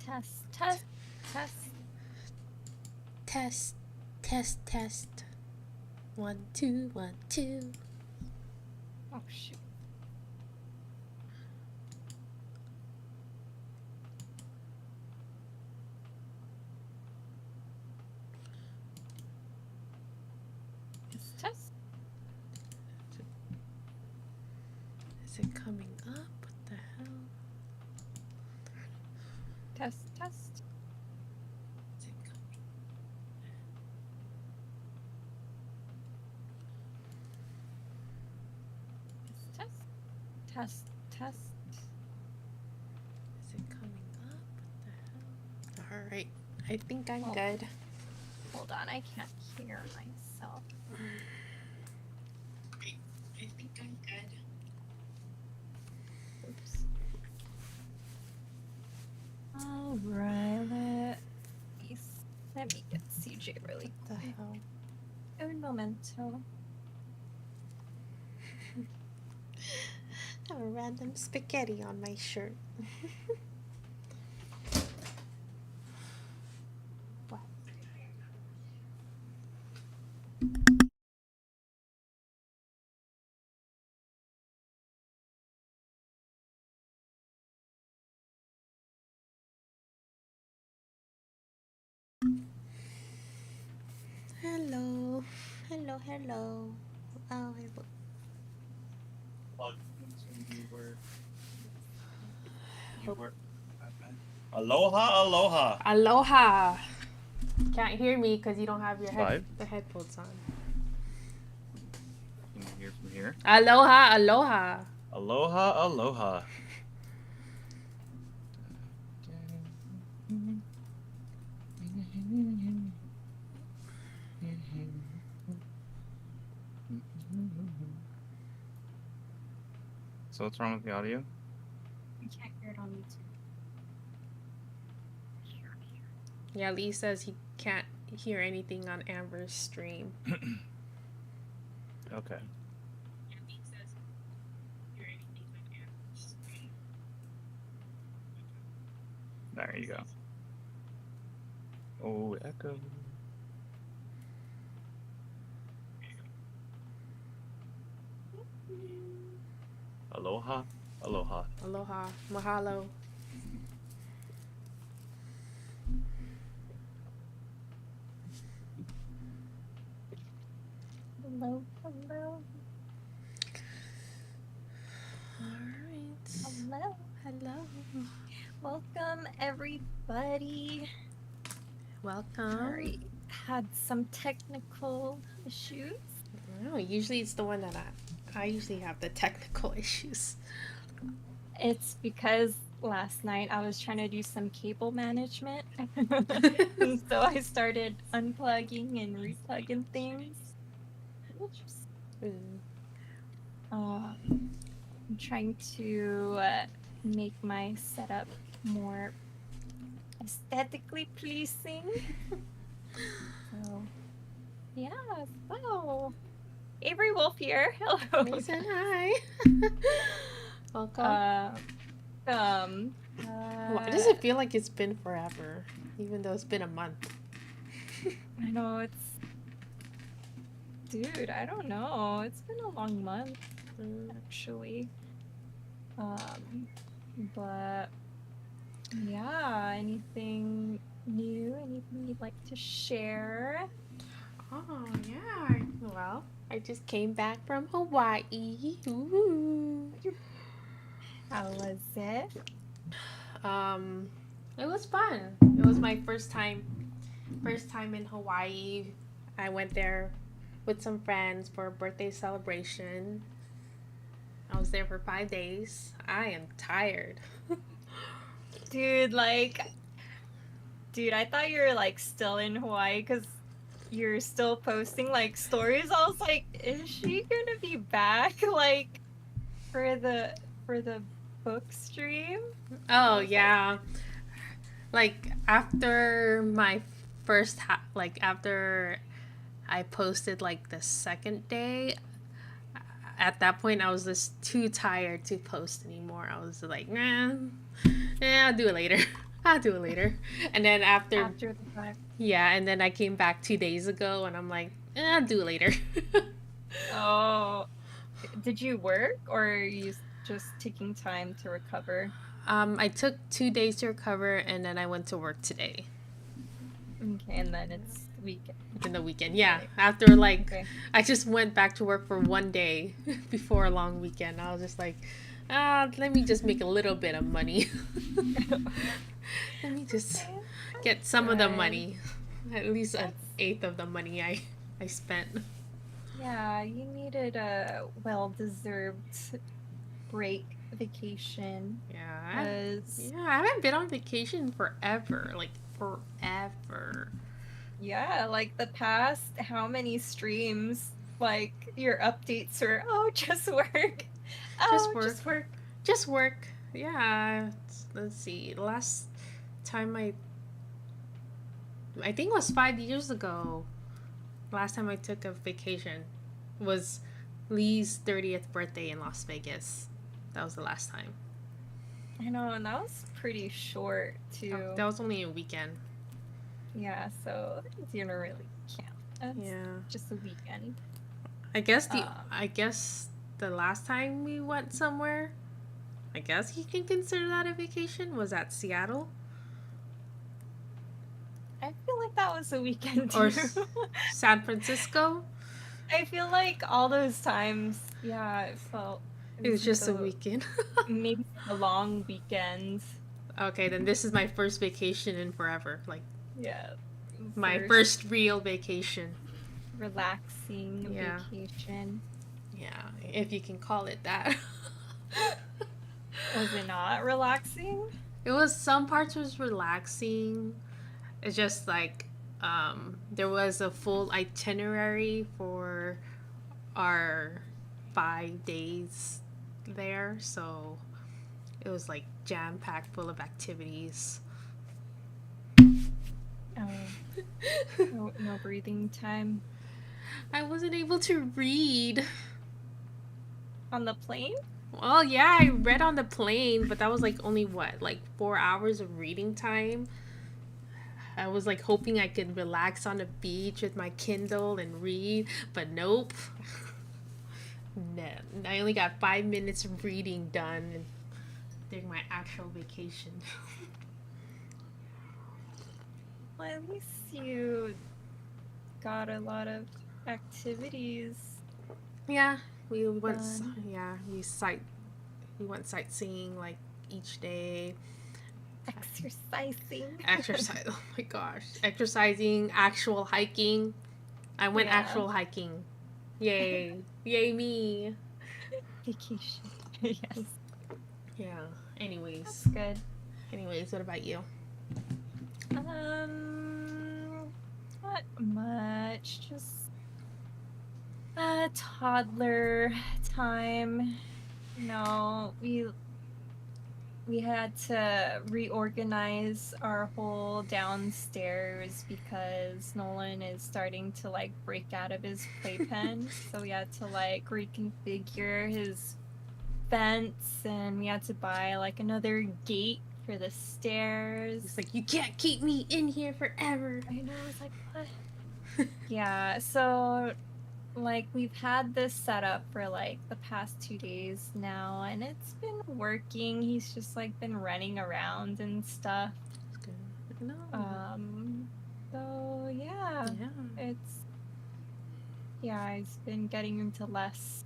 Test, test, test. Test, test, test. 1, 2, 1, 2. Oh, shoot. Test, test. Is it coming up? What the hell? Test, test. Is it coming? Test, test, test. Is it coming up? What the hell? Alright, I think I'm good. Hold on, I can't hear myself. I think I'm good. Oops. Alright, let me get CJ really What the quick. hell? Un momento. I have a random spaghetti on my shirt. What? Hello. Hello, hello. Oh, I will. You were. Aloha, aloha. Aloha. Can't hear me because you don't have your Live? the headphones on. Can you hear from here? Aloha, aloha. Aloha, aloha. So what's wrong with the audio? I can't hear it on YouTube. Yeah, Lee says he can't hear anything on Amber's stream. Okay. There you go. Oh, echo. Aloha, aloha. Aloha. Mahalo. Hello, hello, Alright. hello. Hello. Welcome, everybody. Welcome. Sorry, had some technical issues. No, usually it's the one that I usually have the technical issues. It's because last night I was trying to do some cable management. So I started unplugging and replugging things. Oops. I'm trying to make my setup more aesthetically pleasing. So, yeah, so AveryWolfe here. Hello. Mason, hi. Welcome. Why does it feel like it's been forever, even though it's been a month? I know it's. Dude, I don't know. It's been a long month, actually. But yeah, anything new? Anything you'd like to share? Oh, yeah. Well, I just came back from Hawaii. Ooh. How was it? It was fun. It was my first time in Hawaii. I went there with some friends for a birthday celebration. I was there for 5 days. I am tired. Dude, I thought you were still in Hawaii because you're still posting stories. I was like, is she gonna be back for the book stream? Oh yeah. After my first after I posted the second day, at that point I was just too tired to post anymore. I was like, nah, I'll do it later. I'll do it later. And then after, After the fact. yeah, and then I came back 2 days ago, and I'm like, I'll do it later. Oh, did you work or are you just taking time to recover? I took 2 days to recover, and then I went to work today. Okay, and then it's weekend. In the weekend, yeah. Okay. After like, Okay. I just went back to work for one day before a long weekend. I was just like, let me just make a little bit of money. Let me just Okay, get some of the good. money, at least an That's eighth of the money I spent. yeah, you needed a well-deserved break vacation. Yeah, 'Cause yeah. I haven't been on vacation forever, like forever. yeah, like the past how many streams, like your updates were, oh, just work. Just Oh, work, just work. just work. Yeah. Let's see. Last time I think it was 5 years ago. Last time I took a vacation was Lee's 30th birthday in Las Vegas. That was the last time. I know, and that was pretty short too. That was only a weekend. Yeah, so it didn't really count. That's Yeah. just a weekend. I guess Um, the last time we went somewhere, I guess you can consider that a vacation, was at Seattle I feel like that was a weekend or too. San Francisco. I feel like all those times, yeah, it It was was just a the weekend. maybe the long weekends. Okay, then this is my first vacation in forever. Like Yeah, my first real vacation. relaxing Yeah. vacation. Yeah, if you can call it that. Was it not relaxing? It was some parts was relaxing. It's just like there was a full itinerary for our 5 days there, so it was like jam packed full of activities. Oh, no breathing time I wasn't able to read. on the plane. Well, yeah, I read on the plane, but that was like only what, like 4 hours of reading time. I was like hoping I could relax on the beach with my Kindle and read, but nope. No, I only got 5 minutes of reading done during my actual vacation. Well, at least you got a lot of activities Yeah, we went. done. Yeah, we went sightseeing like each day. Exercising. Exercise. Oh my gosh, exercising, actual hiking. I went Yeah. actual hiking. Yay, yay me. Vacation. Yes. Yeah. That's good. Anyways, what about you? Not much. Just toddler time. No, we had to reorganize our whole downstairs because Nolan is starting to like break out of his playpen. So we had to like reconfigure his fence and we had to buy like another gate for the stairs. It's like, you can't keep me in here forever. I know, I was like, what? Yeah, so like we've had this set up for like the past 2 days now and it's been working. He's just like been running around and stuff. No. So yeah, Yeah. he's been getting into less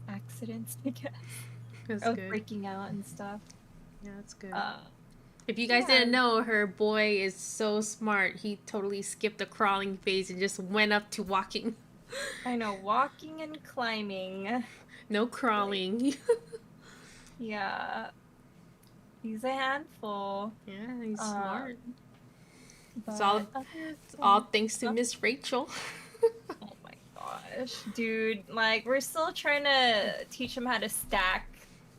accidents, I guess. That's Of good. breaking out and stuff. Yeah, that's good. Uh If you guys yeah. didn't know, her boy is so smart. He totally skipped the crawling phase and just went up to walking. I know, walking and climbing. No crawling. Yeah. He's a handful. Yeah, he's smart. But It's all thanks to Miss Rachel. oh my gosh, dude! Like we're still trying to teach him how to stack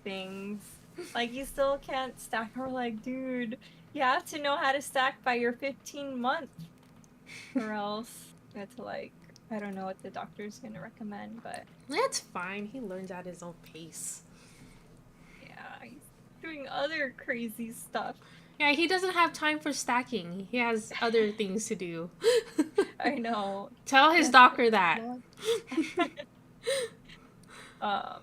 things. Like you still can't stack. We're like, dude, you have to know how to stack by your 15 month, or else you have to like. I don't know what the doctor's gonna recommend, but That's fine. He learns at his own pace. yeah, doing other crazy stuff. Yeah, he doesn't have time for stacking. He has other things to do. I know. Tell his Yes, doctor that. Um,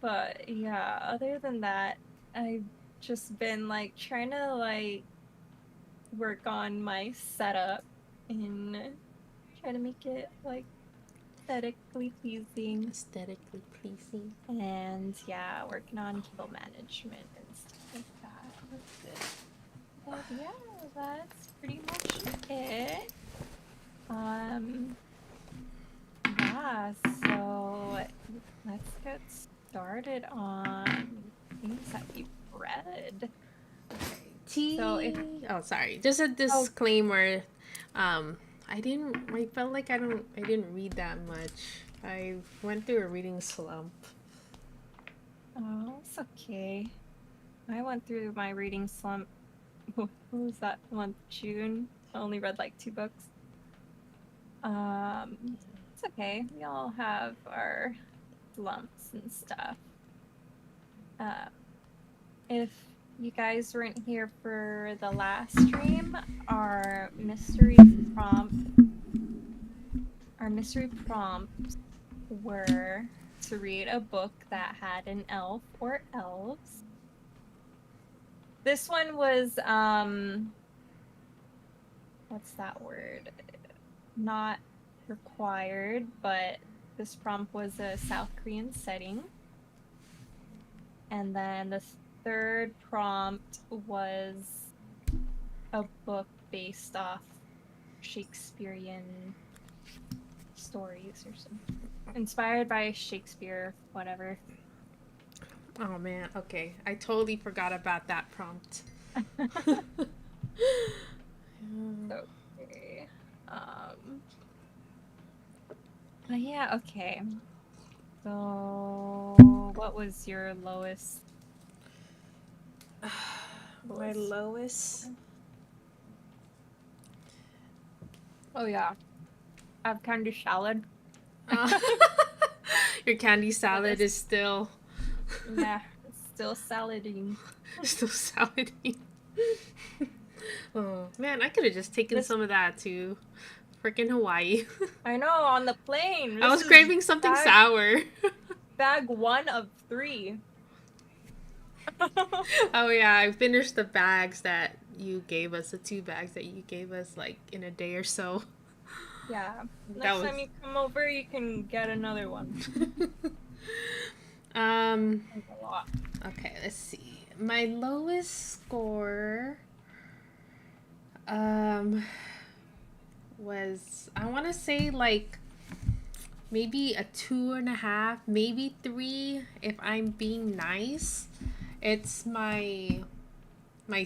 but yeah, other than that, I've just been like trying to like work on my setup and try to make it like aesthetically pleasing. Aesthetically pleasing. And yeah, working on cable management and stuff like that. That's it. But yeah, that's pretty much it. Um, yeah, so let's get started on things that we've read. So if Oh, sorry. Just a disclaimer. I felt like I didn't read that much. I went through a reading slump. oh, it's okay. I went through my reading slump. What was that month? June. I only read like 2 books. It's okay. We all have our slumps and stuff. If you guys weren't here for the last stream, our mystery prompts were to read a book that had an elf or elves. This one was what's that word? Not required, but this prompt was a South Korean setting. And then the third prompt was a book based off Shakespearean stories or something. Inspired by Shakespeare, whatever. Oh man, okay. I totally forgot about that prompt. Okay. But yeah, okay. So what was your lowest? My lowest. Oh yeah. I have candy salad. Your candy salad is still. Nah, it's still salading. Still salading. Oh man, I could have just taken some of that to freaking Hawaii. I know, on the plane. I was craving something sour. Bag 1 of 3. Oh yeah, I finished the bags that you gave us, the 2 bags that you gave us like in a day or so. Yeah. Next time you come over, you can get another one. A lot. Okay, let's see. My lowest score was, I want to say like maybe a 2.5, maybe 3 if I'm being nice. It's my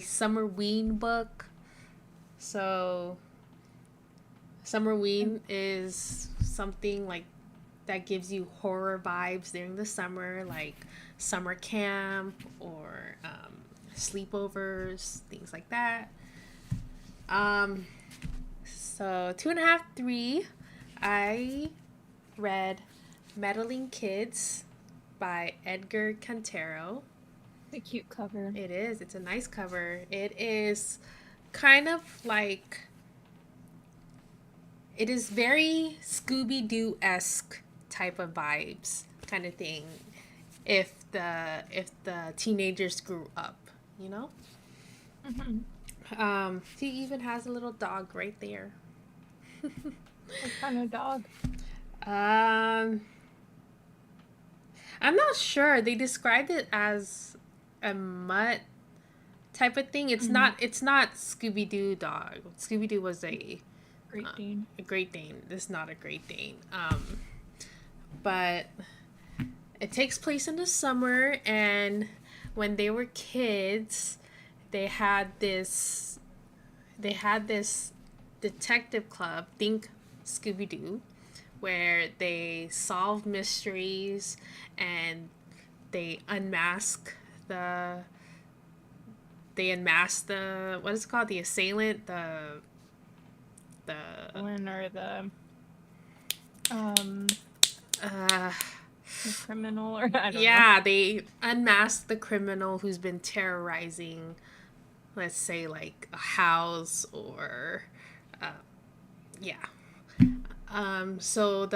summer ween book. So summer ween is something like that gives you horror vibes during the summer, like summer camp or sleepovers, things like that. So 2.5, 3. I read Meddling Kids by Edgar Cantero. It's a cute cover. It is. It's a nice cover. It is kind of like, it is very Scooby-Doo-esque type of vibes kind of thing. If the teenagers grew up, you know? Mm-hmm. He even has a little dog right there. What kind of dog? I'm not sure. They described it as a mutt type of thing. It's not Scooby-Doo dog. Scooby-Doo was a Great Dane. A Great Dane. This is not a Great Dane. But it takes place in the summer, and when they were kids, they had this detective club, think Scooby-Doo, where they solve mysteries and they unmask the what is it called, the assailant, the villain or the The criminal, or I don't know. Yeah, they unmasked the criminal who's been terrorizing, let's say, like a house or, yeah. So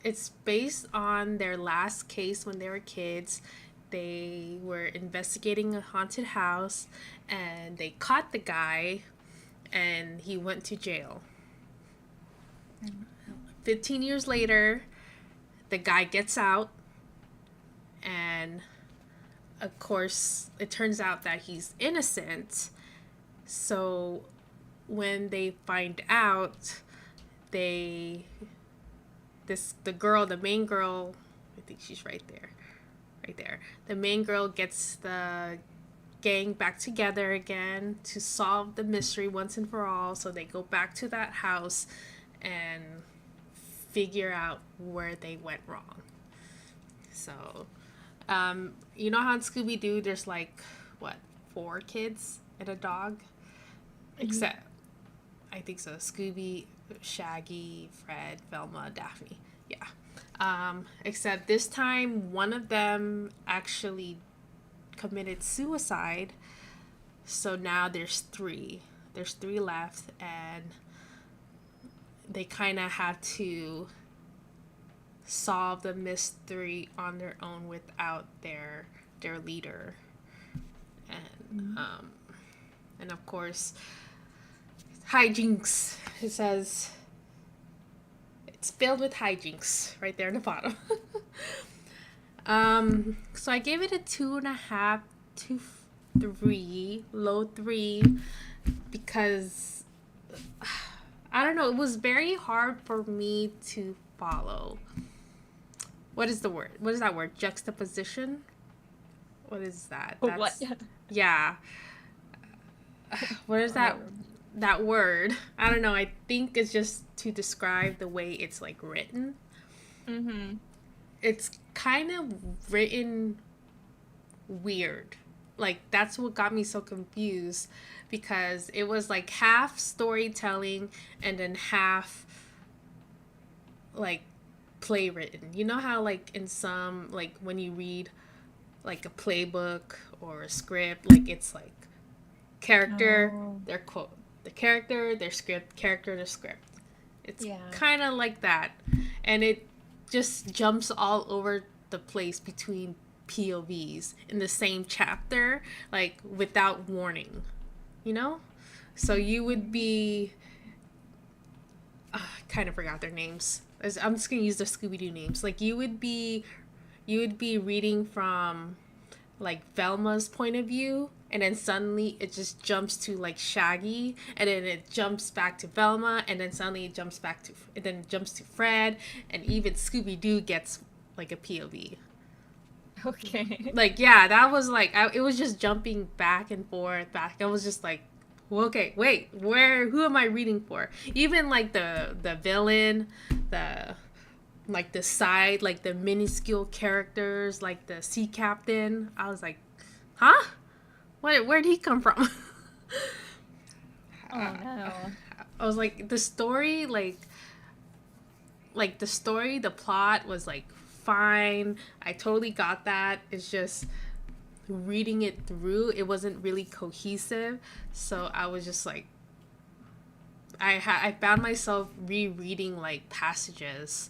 it's based on their last case when they were kids. They were investigating a haunted house and they caught the guy and he went to jail. 15 years later, the guy gets out, and of course, it turns out that he's innocent. So when they find out, the main girl, I think she's right there. The main girl gets the gang back together again to solve the mystery once and for all. So they go back to that house and figure out where they went wrong. So, you know how in Scooby-Doo there's like, what, 4 kids and a dog? Except, I think so, Scooby, Shaggy, Fred, Velma, Daphne. Yeah. Except this time, one of them actually committed suicide. So now there's 3. There's 3 left, and they kind of have to solve the mystery on their own without their leader. And of course, hijinks. It says it's filled with hijinks right there in the bottom. So I gave it a 2.5 to 3, low 3, because I don't know, it was very hard for me to follow. What is the word? What is that word? Juxtaposition? What is that? That's... What? Yeah. What is that word? I don't know. I think it's just to describe the way it's like written. Mm-hmm. It's kind of written weird. Like, that's what got me so confused, because it was like half storytelling and then half like play written. You know how like in some, like when you read like a playbook or a script, like it's like character, their quote, the character, their script, character, their script. It's kind of like that, and it just jumps all over the place between POVs in the same chapter, like without warning, you know? So you would be, I kind of forgot their names. I'm just gonna use the Scooby-Doo names. Like you would be reading from like Velma's point of view, and then suddenly it just jumps to like Shaggy, and then it jumps back to Velma, and then suddenly it jumps to Fred, and even Scooby-Doo gets like a POV. Okay. Like, yeah, that was like, it was just jumping back and forth, back. I was just like, well, okay, wait, who am I reading for? Even like the villain, like the side, like the minuscule characters, like the sea captain. I was like, huh? Where'd he come from? Oh no. I was like, the story, the plot was like fine. I totally got that. It's just reading it through, it wasn't really cohesive. So I was just like, I found myself rereading like passages.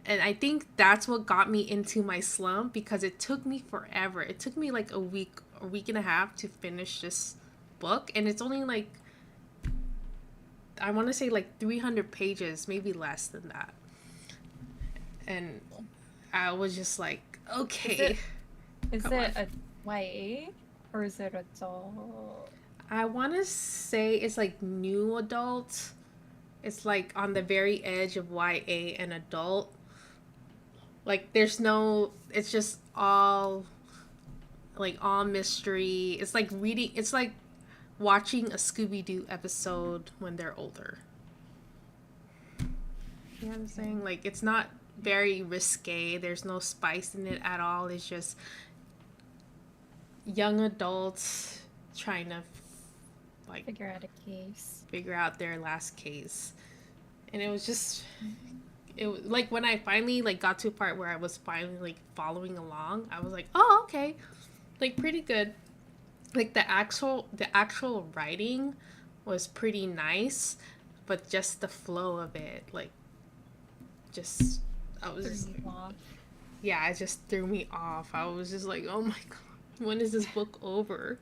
And I think that's what got me into my slump, because it took me forever. It took me like a week and a half to finish this book. And it's only like, I want to say like 300 pages, maybe less than that. And I was just like, okay. Is it a YA or is it adult? I want to say it's like new adult. It's like on the very edge of YA and adult. Like it's just all mystery. It's like watching a Scooby-Doo episode when they're older. You know what I'm saying? Like, it's not very risque. There's no spice in it at all. It's just young adults trying to like figure out a case. Figure out their last case. And it was just it was like when I finally like got to a part where I was finally like following along, I was like, oh, okay, like pretty good. Like the actual writing was pretty nice, but just the flow of it, like just I was Threw just you off. yeah, it just threw me off. I was just like, oh my god, when is this book over?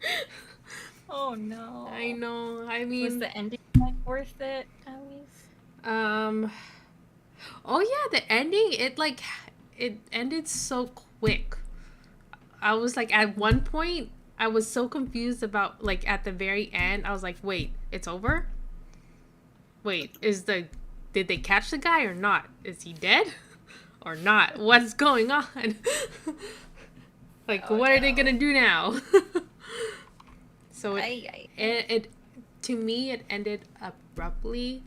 Oh no. I know. I Was mean, the ending like worth it at least? um, oh yeah, the ending. It ended so quick. I was like, at one point, I was so confused about like at the very end. I was like, wait, it's over. Wait, did they catch the guy or not? Is he dead or not? What's going on? Like, Oh what are they no. gonna do now? So Ay, ay, ay. it to me it ended abruptly.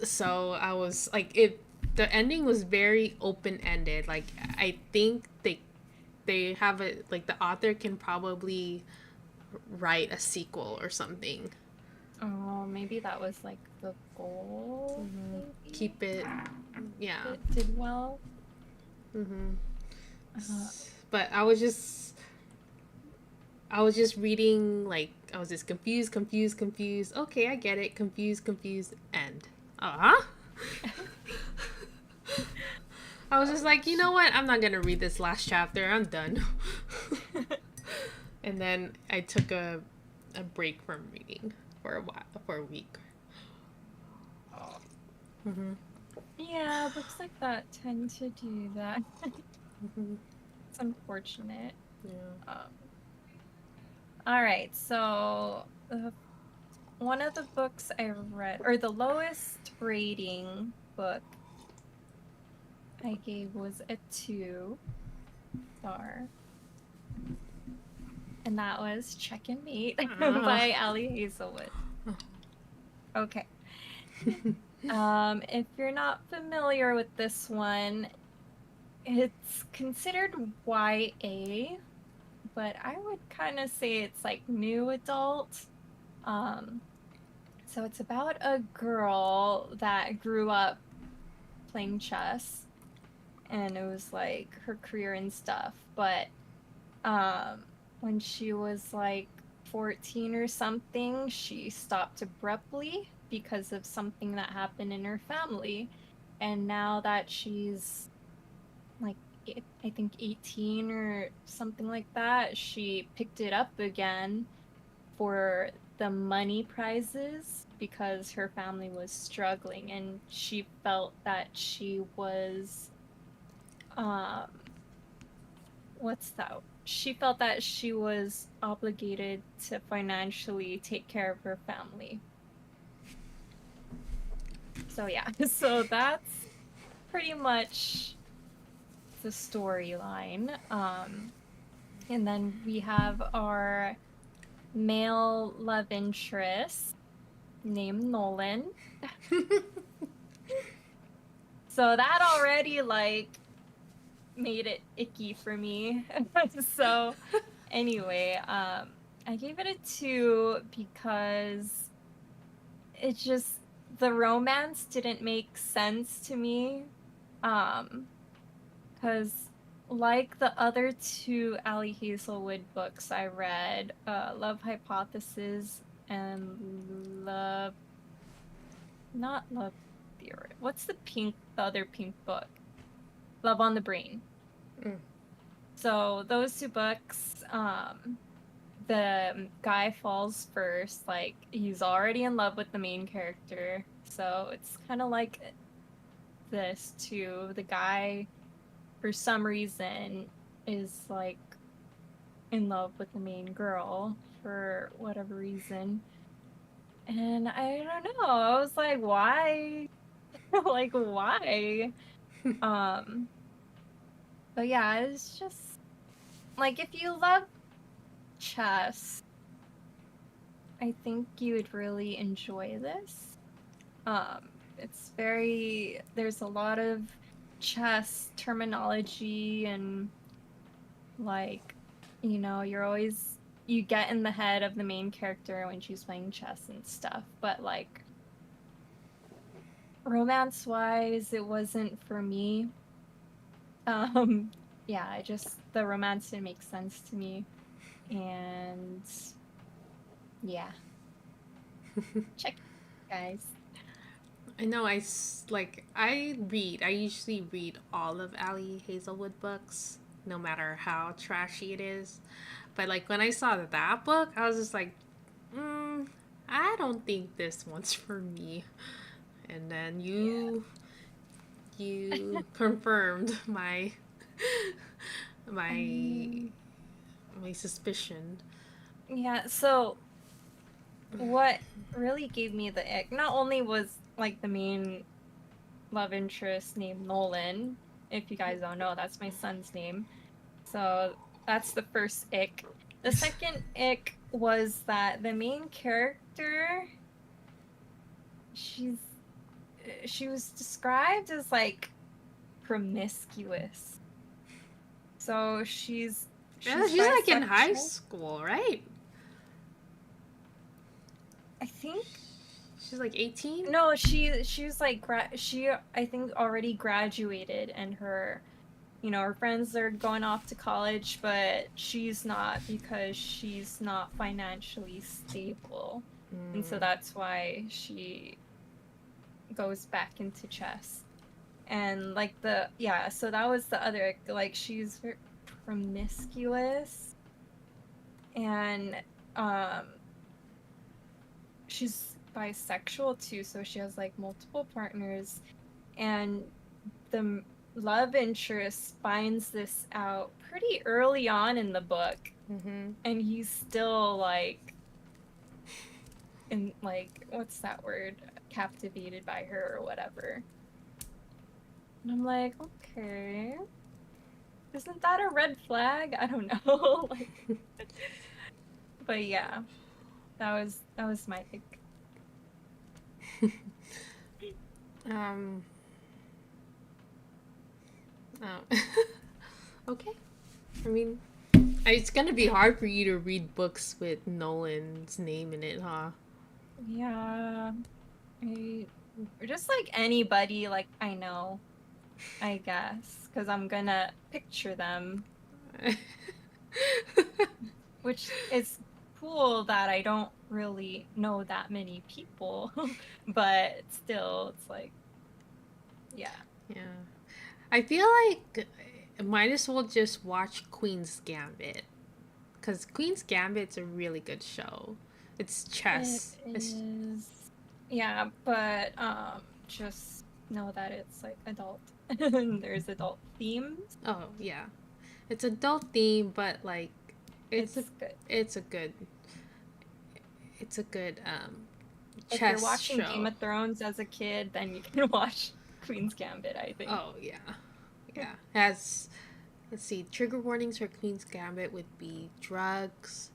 So I was like, it the ending was very open ended. Like I think they have it like the author can probably write a sequel or something. Oh, maybe that was like the goal. Maybe Keep it, yeah. it did well. hmm Uh, But I was just reading, like I was just confused. Okay, I get it. Confused. End. Uh huh. I was just like, you know what? I'm not gonna read this last chapter. I'm done. And then I took a break from reading for a while, for a week. Mm-hmm. yeah, books like that tend to do that. Mm-hmm. It's unfortunate. Yeah. Um, all right, so one of the books I read, or the lowest rating book I gave was a 2 star, and that was Check and Mate by Ali Hazelwood. Okay. If you're not familiar with this one, it's considered YA, but I would kind of say it's like new adult. Um, so it's about a girl that grew up playing chess, and it was like her career and stuff. But when she was like 14 or something, she stopped abruptly because of something that happened in her family. And now that she's like, I think 18 or something like that, she picked it up again for the money prizes because her family was struggling and she felt that she was um what's that? She felt that she was obligated to financially take care of her family. So yeah, so that's pretty much the storyline. And then we have our male love interest named Nolan. So that already like made it icky for me. So anyway, I gave it a 2 because it just the romance didn't make sense to me. Because like the other 2 Ali Hazelwood books I read, Love Hypothesis and Love, not Love Theory. What's the other pink book? Love on the Brain. Mm. So those 2 books, the guy falls first, like he's already in love with the main character. So it's kind of like this too. The guy, for some reason, is like in love with the main girl for whatever reason. And I don't know. I was like, why? Like, why? Um, but yeah, it's just like if you love chess, I think you would really enjoy this. It's there's a lot of chess terminology and like, you get in the head of the main character when she's playing chess and stuff, but like romance-wise, it wasn't for me. Yeah, the romance didn't make sense to me. And yeah, check it, guys. I know I usually read all of Ali Hazelwood books, no matter how trashy it is. But like when I saw that book, I was just like, I don't think this one's for me. And then Yeah. you confirmed my Um, my suspicion. yeah, so what really gave me the ick, not only was like the main love interest named Nolan, if you guys don't know, that's my son's name. So that's the first ick. The second ick was that the main character, she's she was described as like promiscuous. So Yeah, she's she's like in high bisexual. school, right? I think She's like 18. no, she was like she I think already graduated and her friends are going off to college, but she's not because she's not financially stable. And so that's why she goes back into chess. And like so that was the other, like she's very promiscuous and um she's bisexual too, so she has like multiple partners, and the love interest finds this out pretty early on in the book, and he's still like in like what's that word, captivated by her or whatever. And I'm like, okay, isn't that a red flag? I don't know. Like, but yeah, that was my pick. Um. Oh. Okay. I mean, it's gonna be hard for you to read books with Nolan's name in it, huh? Yeah, or just like anybody like I know, I guess, because I'm gonna picture them, which is cool that I don't really know that many people, but still, it's like, yeah. Yeah. I feel like I might as well just watch Queen's Gambit. Because Queen's Gambit's a really good show. It's It chess. is, yeah, but just know that it's like adult, and there's adult themes. Oh, yeah. It's adult theme, but like, it's a, It's good. it's a good, it's a good If you're chess watching Game show. of Thrones as a kid, then you can watch Queen's Gambit, I think. Oh, yeah. Yeah. Has, let's see, trigger warnings for Queen's Gambit would be drugs,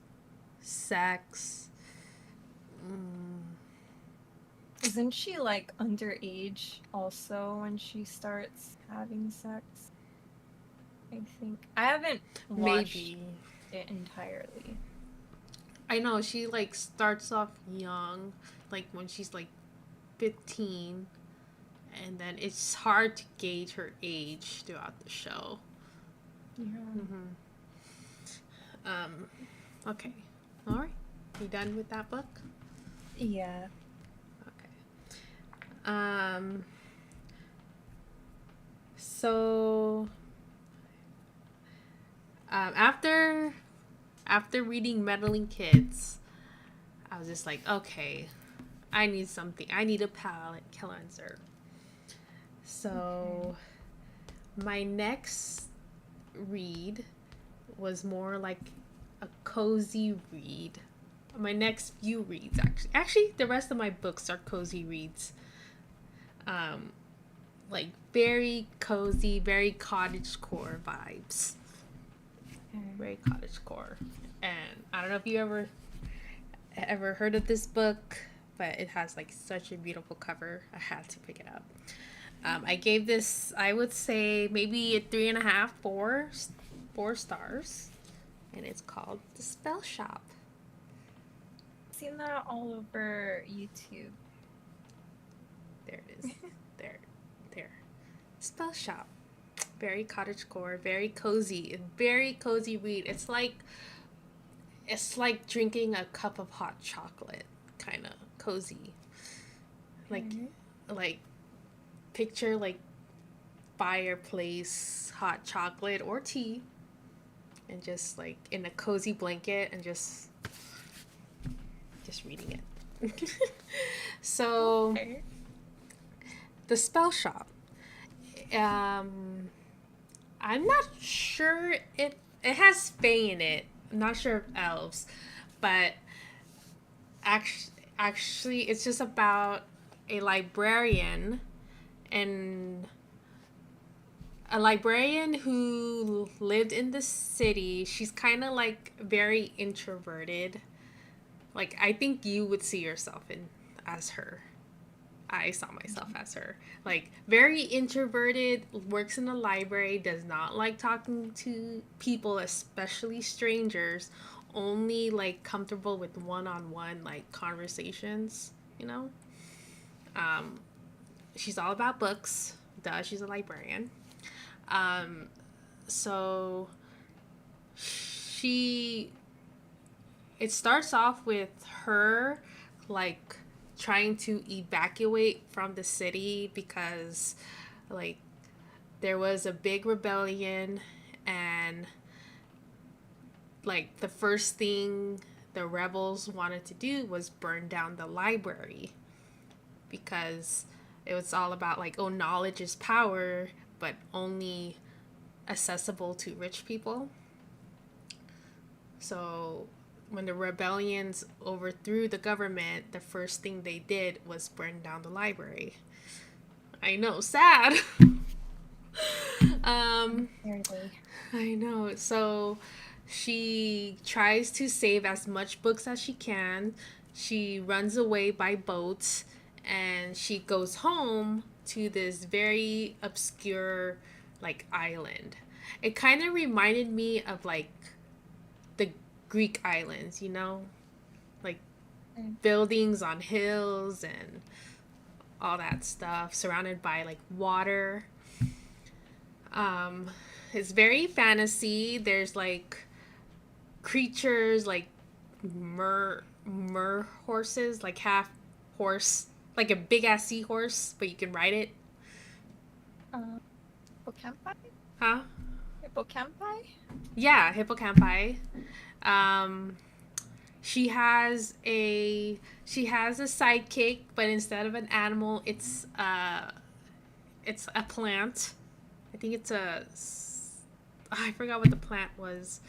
sex. Isn't she like underage also when she starts having sex? I think. I haven't watched Maybe. it entirely. I know she like starts off young, like when she's like 15, and then it's hard to gauge her age throughout the show. Yeah. Okay. All right. You done with that book? Yeah. Okay. So after reading Meddling Kids, I was just like, okay, I need something. I need a palate cleanser. So my next read was more like a cozy read. My next few reads, actually, the rest of my books are cozy reads. Like very cozy, very cottagecore vibes. Very cottagecore. And I don't know if you ever heard of this book, but it has like such a beautiful cover. I had to pick it up. I gave this, I would say, maybe a 3.5, 4 stars, and it's called The Spell Shop. I've seen that all over YouTube. There it is. Spell Shop. Very cottagecore, very cozy read. It's like drinking a cup of hot chocolate, kind of cozy. Like like picture like fireplace, hot chocolate or tea, and just like in a cozy blanket and just reading it. So Okay. the Spell Shop. I'm not sure if it has fae in it. I'm not sure if elves, but actually, it's just about a librarian and a librarian who lived in the city. She's kind of like very introverted. Like I think you would see yourself in as her. I saw myself as her. Like, very introverted, works in the library, does not like talking to people, especially strangers, only like comfortable with one on one, like conversations, you know? Um, she's all about books. Duh, she's a librarian. Um, so she. It starts off with her, like, trying to evacuate from the city because like there was a big rebellion, and like the first thing the rebels wanted to do was burn down the library because it was all about like, oh, knowledge is power, but only accessible to rich people. So when the rebellions overthrew the government, the first thing they did was burn down the library. I know, sad. Really. I know. So she tries to save as much books as she can. She runs away by boat, and she goes home to this very obscure like island. It kind of reminded me of like the Greek islands, you know? Like buildings on hills and all that stuff, surrounded by like water. It's very fantasy. There's like creatures like mer horses, like half horse, like a big ass seahorse, but you can ride it. Hippocampi? Huh? Hippocampi? Yeah, hippocampi. Um, she has a sidekick, but instead of an animal, it's a plant. I think it's I forgot what the plant was.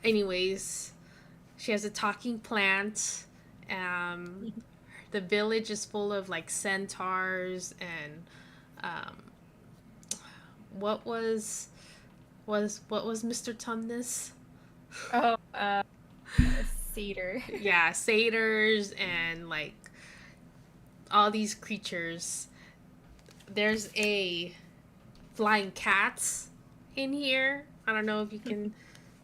Anyways, she has a talking plant. The village is full of like centaurs and um, what was Mr. Tumnus? Oh, cedar. Yeah, satyrs and like all these creatures. There's a flying cat in here. I don't know if you can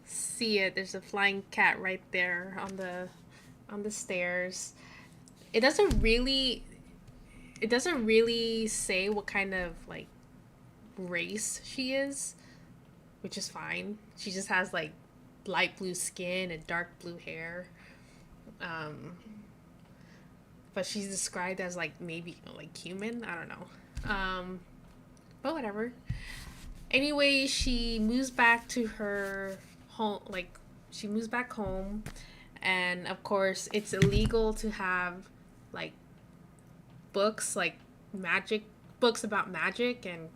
see it. There's a flying cat right there on the stairs. It doesn't really say what kind of like race she is, which is fine. She just has like light blue skin and dark blue hair. But she's described as like maybe like human. I don't know. But whatever. Anyway, she moves back to her home. Like she moves back home, and of course, it's illegal to have like books like magic books about magic and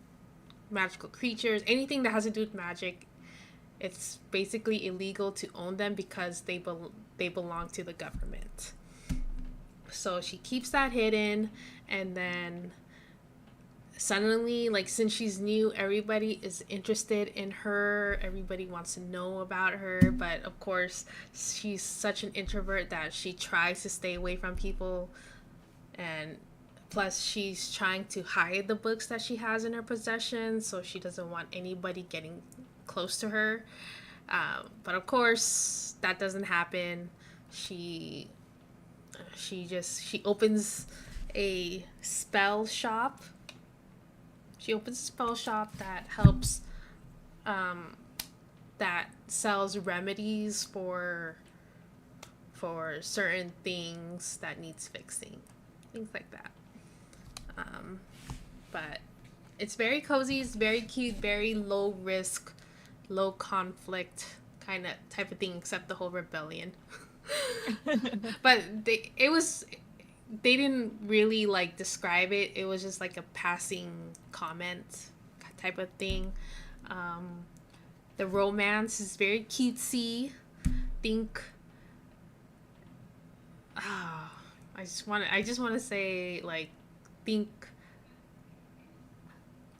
magical creatures. Anything that has to do with magic, it's basically illegal to own them because they belong to the government. So she keeps that hidden, and then suddenly, like, since she's new, everybody is interested in her. Everybody wants to know about her, but of course, she's such an introvert that she tries to stay away from people, and plus she's trying to hide the books that she has in her possession, so she doesn't want anybody getting close to her. But of course, that doesn't happen. She opens a spell shop. She opens a spell shop that helps, um, that sells remedies for certain things that needs fixing, things like that. Um, but it's very cozy. It's very cute. Very low risk, low conflict kind of type of thing. Except the whole rebellion. But they didn't really like describe it. It was just like a passing comment type of thing. Um, the romance is very cutesy. Think, ah, I just want to say like, think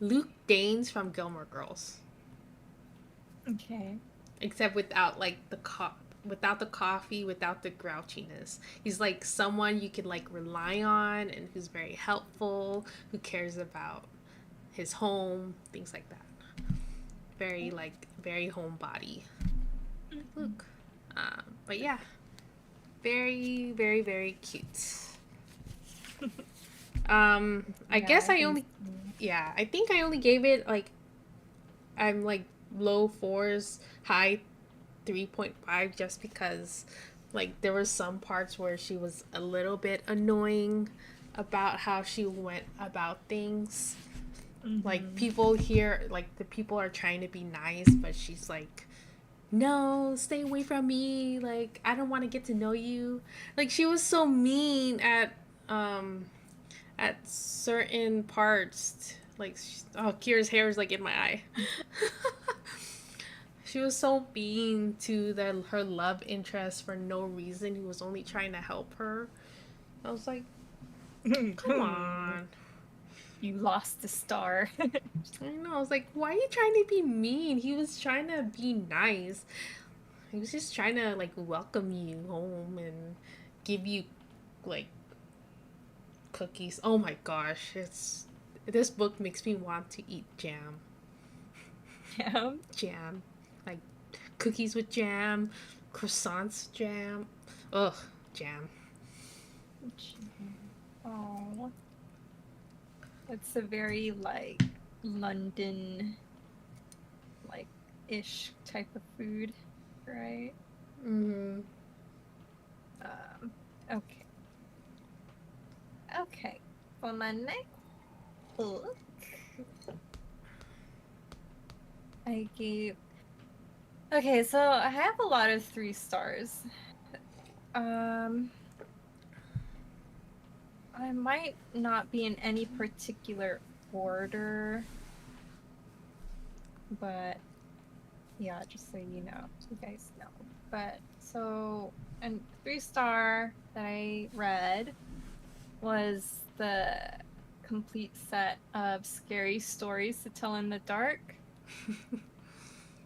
Luke Danes from Gilmore Girls, Okay. except without like without the coffee, without the grouchiness. He's like someone you can like rely on and who's very helpful, who cares about his home, things like that. Very homebody. Luke. But yeah, very very very cute. I Yeah, guess I I can only see. yeah, I think I only gave it like I'm like low fours, high 3.5 just because like there were some parts where she was a little bit annoying about how she went about things. Like Mm-hmm. people here, like the people are trying to be nice, but she's like, "No, stay away from me. Like I don't want to get to know you." Like she was so mean um at certain parts. Like oh, Kira's hair is like in my eye. She was so mean to her love interest for no reason. He was only trying to help her. I was like, come on. You lost the star. I know. I was like, why are you trying to be mean? He was trying to be nice. He was just trying to like welcome you home and give you like cookies. Oh my gosh, it's this book makes me want to eat jam. Yeah. Jam. Like cookies with jam, croissants jam. Ugh, jam. Oh, it's a very like London like ish type of food, right? Mm-hmm. Okay. Okay. For my next book, I gave. Okay, so I have a lot of 3 stars. Um, I might not be in any particular order, but yeah, just so you know, so you guys know. But so, and 3 star that I read was the complete set of scary stories to tell in the dark.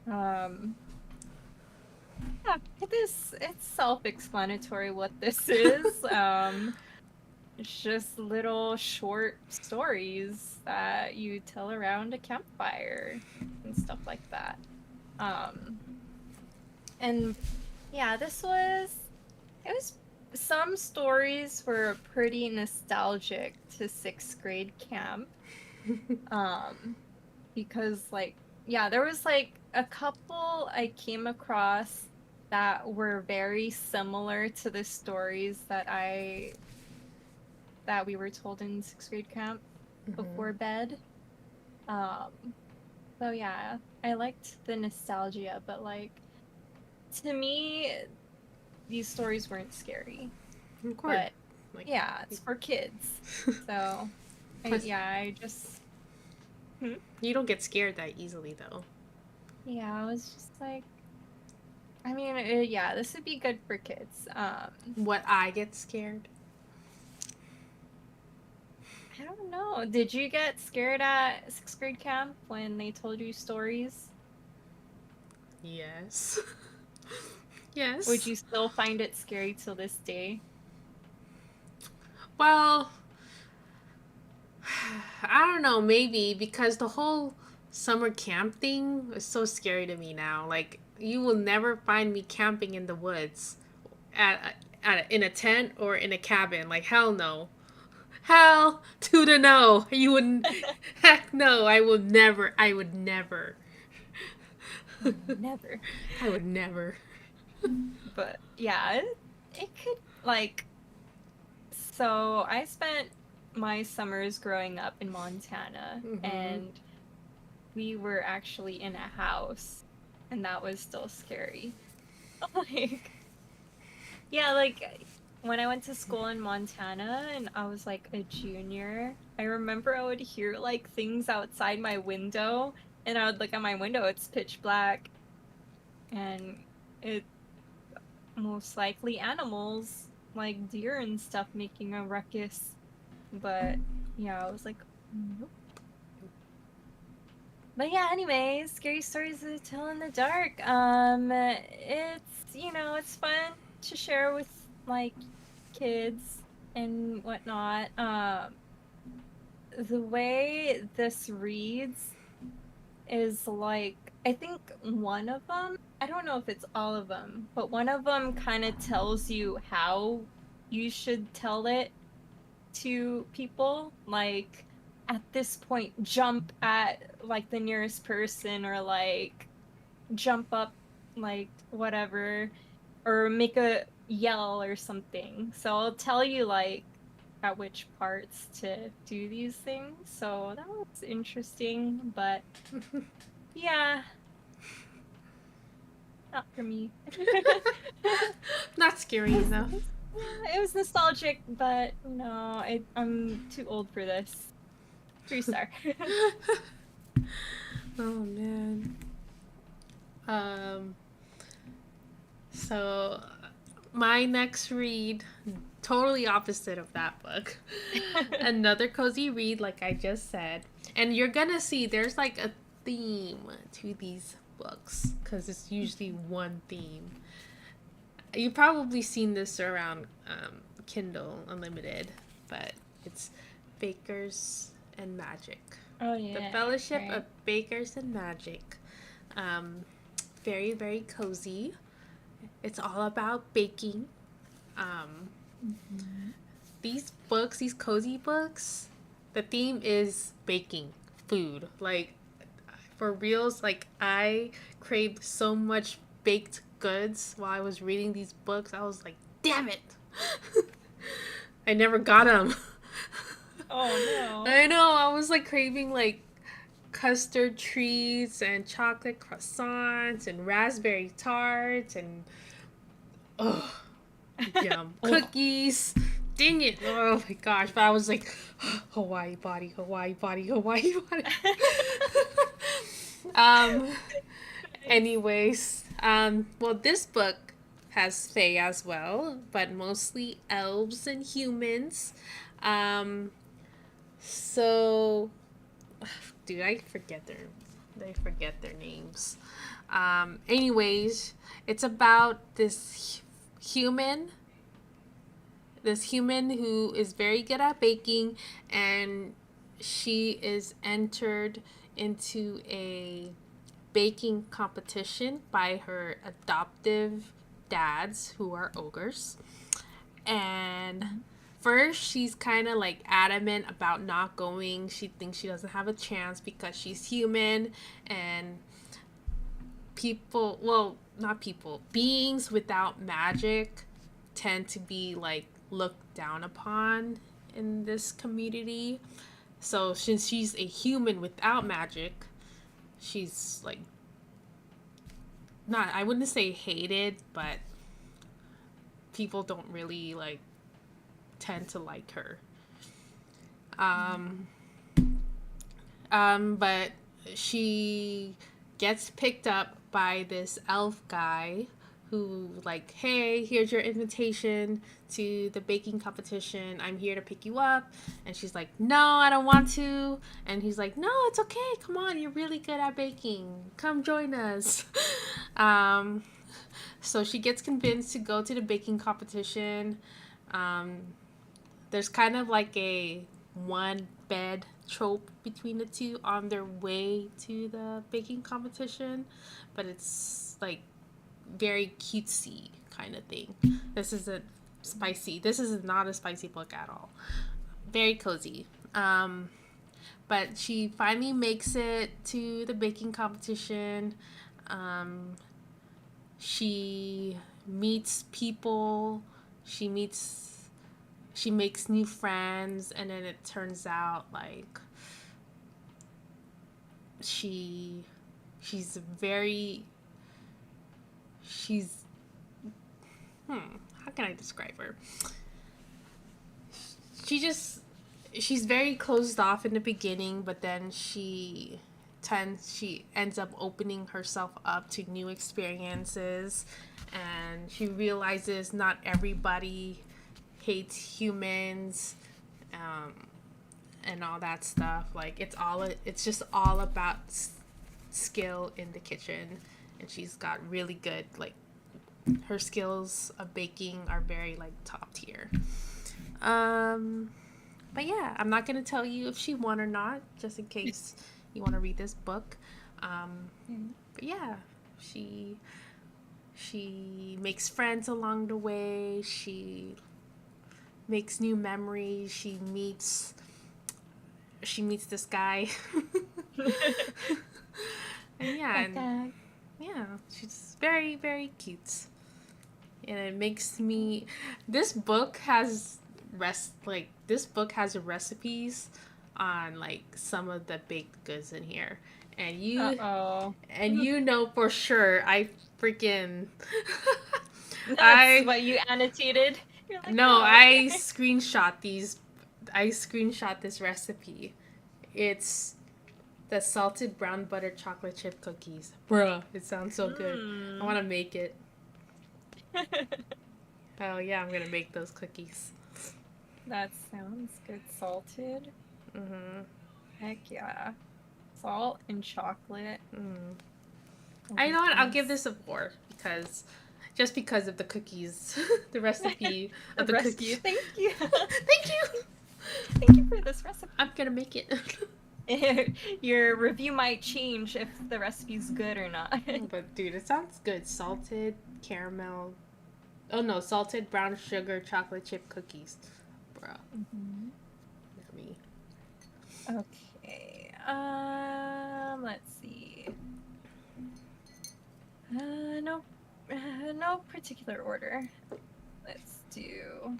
Um, yeah, it's self-explanatory what this is. It's just little short stories that you tell around a campfire and stuff like that. Um, and yeah, it was some stories were pretty nostalgic to 6th grade camp. Um, because like yeah, there was like a couple I came across that were very similar to the stories that we were told in 6th grade camp Mm-hmm. before bed. Um, so yeah, I liked the nostalgia, but like to me, these stories weren't scary. Of course. But Like, yeah, it's for kids. So plus, yeah, I just hmm? you don't get scared that easily, though. Yeah, I was just like, I mean, yeah, this would be good for kids. What I get scared? I don't know. Did you get scared at 6th grade camp when they told you stories? Yes. Would Yes. you still find it scary till this day? Well, I don't know, maybe because the whole summer camp thing is so scary to me now. Like, you will never find me camping in the woods in a tent or in a cabin. Like, hell no. Hell to the no. You wouldn't. Heck no. I would never. I would never. Never. I would never. But yeah, it could like. So I spent my summers growing up in Montana, and we were actually in a house, and that was still scary. Like, yeah, like when I went to school in Montana and I was like a junior, I remember I would hear like things outside my window, and I would look at my window, it's pitch black, and it most likely animals like deer and stuff making a ruckus. But yeah, I was like, nope. But yeah, anyways, scary stories to tell in the dark. It's it's fun to share with like kids and whatnot. The way this reads is like I think one of them, I don't know if it's all of them, but one of them kind of tells you how you should tell it to people. Like at this point, jump at like the nearest person or like jump up, like whatever, or make a yell or something. So I'll tell you like at which parts to do these things. So that was interesting, but yeah, not for me. Not scary enough. Yeah, it was nostalgic, but no, I'm too old for this. 3-star. Oh man. So my next read, totally opposite of that book. Another cozy read, like I just said. And you're gonna see there's like a theme to these books because it's usually one theme. You've probably seen this around Kindle Unlimited, but it's Bakers and Magic. Oh yeah. The Fellowship right. of Bakers and Magic. Very, very cozy. It's all about baking. These books, these cozy books, the theme is baking, food. Like, for reals, like, I craved so much baked goods while I was reading these books. I was like, damn it! I never got them. Oh no. I know, I was like craving like custard treats and chocolate croissants and raspberry tarts and yum cookies. Dang it! Oh my gosh! But I was like, Hawaii body, Hawaii body, Hawaii body. Anyways, well, this book has fae as well, but mostly elves and humans. So, dude, I forget their names. Anyways, it's about this human who is very good at baking, and she is entered into a baking competition by her adoptive dads who are ogres. And first she's kind of like adamant about not going. She thinks she doesn't have a chance because she's human, and beings without magic tend to be like looked down upon in this community. So since she's a human without magic, she's like, not, I wouldn't say hated, but people don't really like tend to like her. But she gets picked up by this elf guy who like, hey, here's your invitation to the baking competition. I'm here to pick you up. And she's like, no, I don't want to. And he's like, no, it's okay. Come on, you're really good at baking. Come join us. So she gets convinced to go to the baking competition. There's kind of like a one bed trope between the two on their way to the baking competition, but it's like very cutesy kind of thing. This is not a spicy book at all. very cozy. But she finally makes it to the baking competition. She meets people. She meets. She makes new friends, and then it turns out like she she's very she's how can I describe her? She just she's very closed off in the beginning, but then she ends up opening herself up to new experiences, and she realizes not everybody hates humans, and all that stuff. Like it's just all about skill in the kitchen, and she's got really good, like, her skills of baking are very like top tier. But yeah, I'm not gonna tell you if she won or not, just in case you want to read this book. But yeah, she makes friends along the way. She makes new memories. She meets this guy. And yeah, she's very, very cute. And it makes me. This book has recipes on like some of the baked goods in here, and you know for sure I freaking That's I what you annotated. You're like, no oh, I okay. screenshot these. I screenshot this recipe. It's the salted brown butter chocolate chip cookies. Bruh, it sounds so good. I want to make it. Oh yeah, I'm gonna make those cookies. That sounds good. Salted. Mm-hmm. Heck yeah. Salt and chocolate. I know what, I'll give this a 4 because of the cookies, the recipe of the rescue. cookies. Thank you. Thank you. Thank you for this recipe. I'm gonna make it. Your review might change if the recipe's good or not. But dude, it sounds good. Salted caramel. Oh no, salted brown sugar chocolate chip cookies, bro. Yummy. Okay. Let's see. No particular order. Let's do.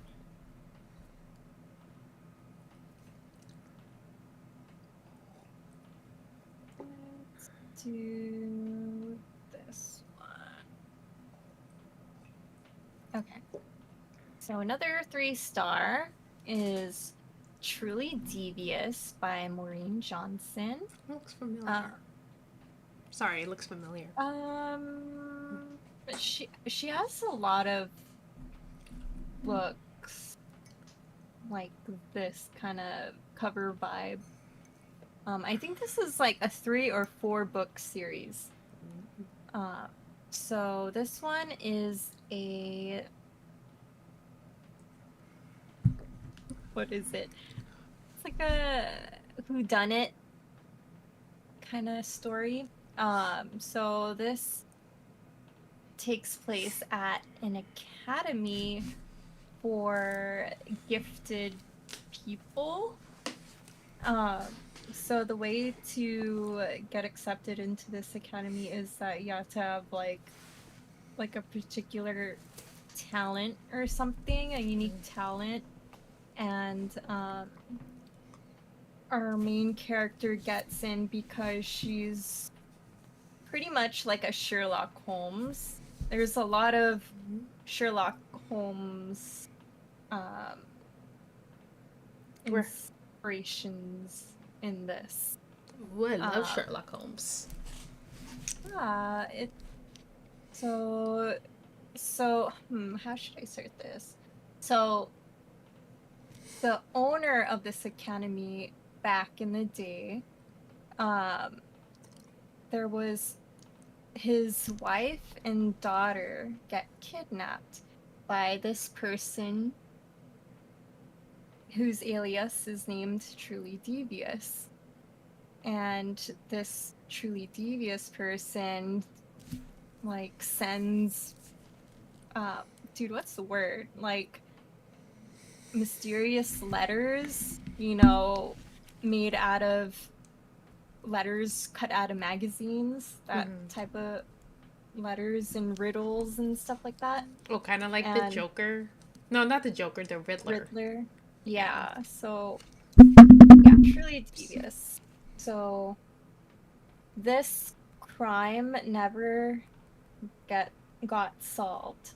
Let's do this one. Okay. So another 3-star is Truly Devious by Maureen Johnson. It looks familiar. Sorry, it looks familiar. She has a lot of books like this kind of cover vibe. I think this is like a 3 or 4 book series. So this one is what is it? It's like a whodunit kind of story. So this takes place at an academy for gifted people. So the way to get accepted into this academy is that you have to have like a particular talent or something, a unique talent, and our main character gets in because she's pretty much like a Sherlock Holmes. There's a lot of Sherlock Holmes inspirations in this. Ooh, I love Sherlock Holmes. How should I start this? So the owner of this academy back in the day, there was his wife and daughter get kidnapped by this person whose alias is named Truly Devious. And this Truly Devious person like sends dude, what's the word? Like mysterious letters, made out of letters cut out of magazines, that type of letters and riddles and stuff like that. Oh, kind of like the And Joker. No, not the Joker, the Riddler. Riddler. Yeah. Yeah, so yeah, truly devious. So this crime never get got solved.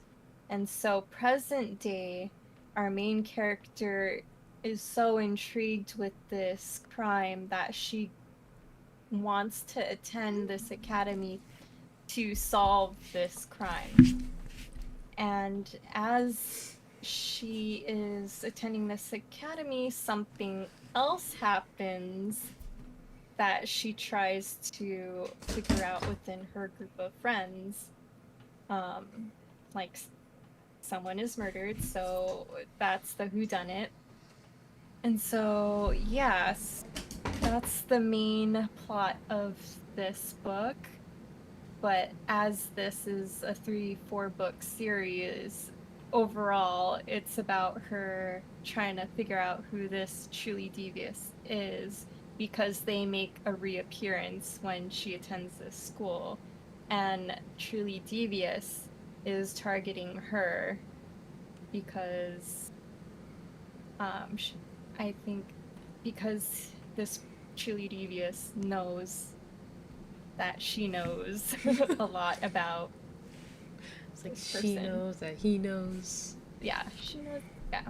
And so present day, our main character is so intrigued with this crime that she wants to attend this academy to solve this crime. And as she is attending this academy, something else happens that she tries to figure out within her group of friends. Like someone is murdered, so that's the whodunit. And so, yes, that's the main plot of this book. But as this is a 3-4 book series, overall, it's about her trying to figure out who this truly devious is, because they make a reappearance when she attends this school. And truly devious is targeting her because I think because this truly devious knows that she knows a lot about. It's like this she person. knows that he knows. Yeah, she knows. Yeah.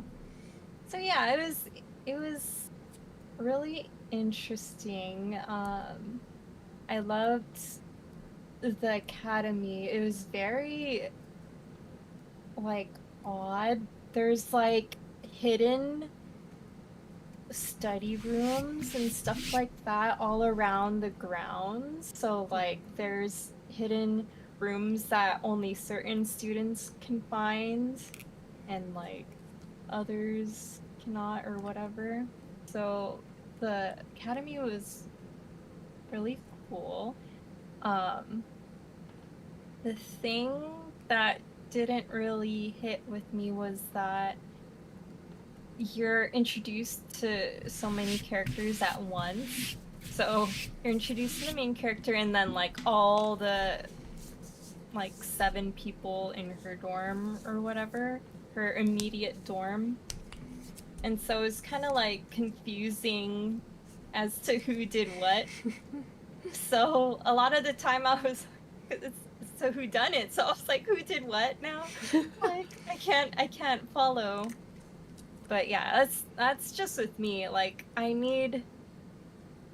So yeah, it was really interesting. I loved the academy. It was very like odd. There's like hidden study rooms and stuff like that all around the grounds. So like there's hidden rooms that only certain students can find and like others cannot or whatever. So the academy was really cool. The thing that didn't really hit with me was that you're introduced to so many characters at once. So you're introduced to the main character and then like all the like 7 people in her dorm or whatever, her immediate dorm. And so it's kind of like confusing as to who did what. So a lot of the time I was so who done it? So I was like, who did what now? Like I can't follow. But yeah, that's just with me. Like I need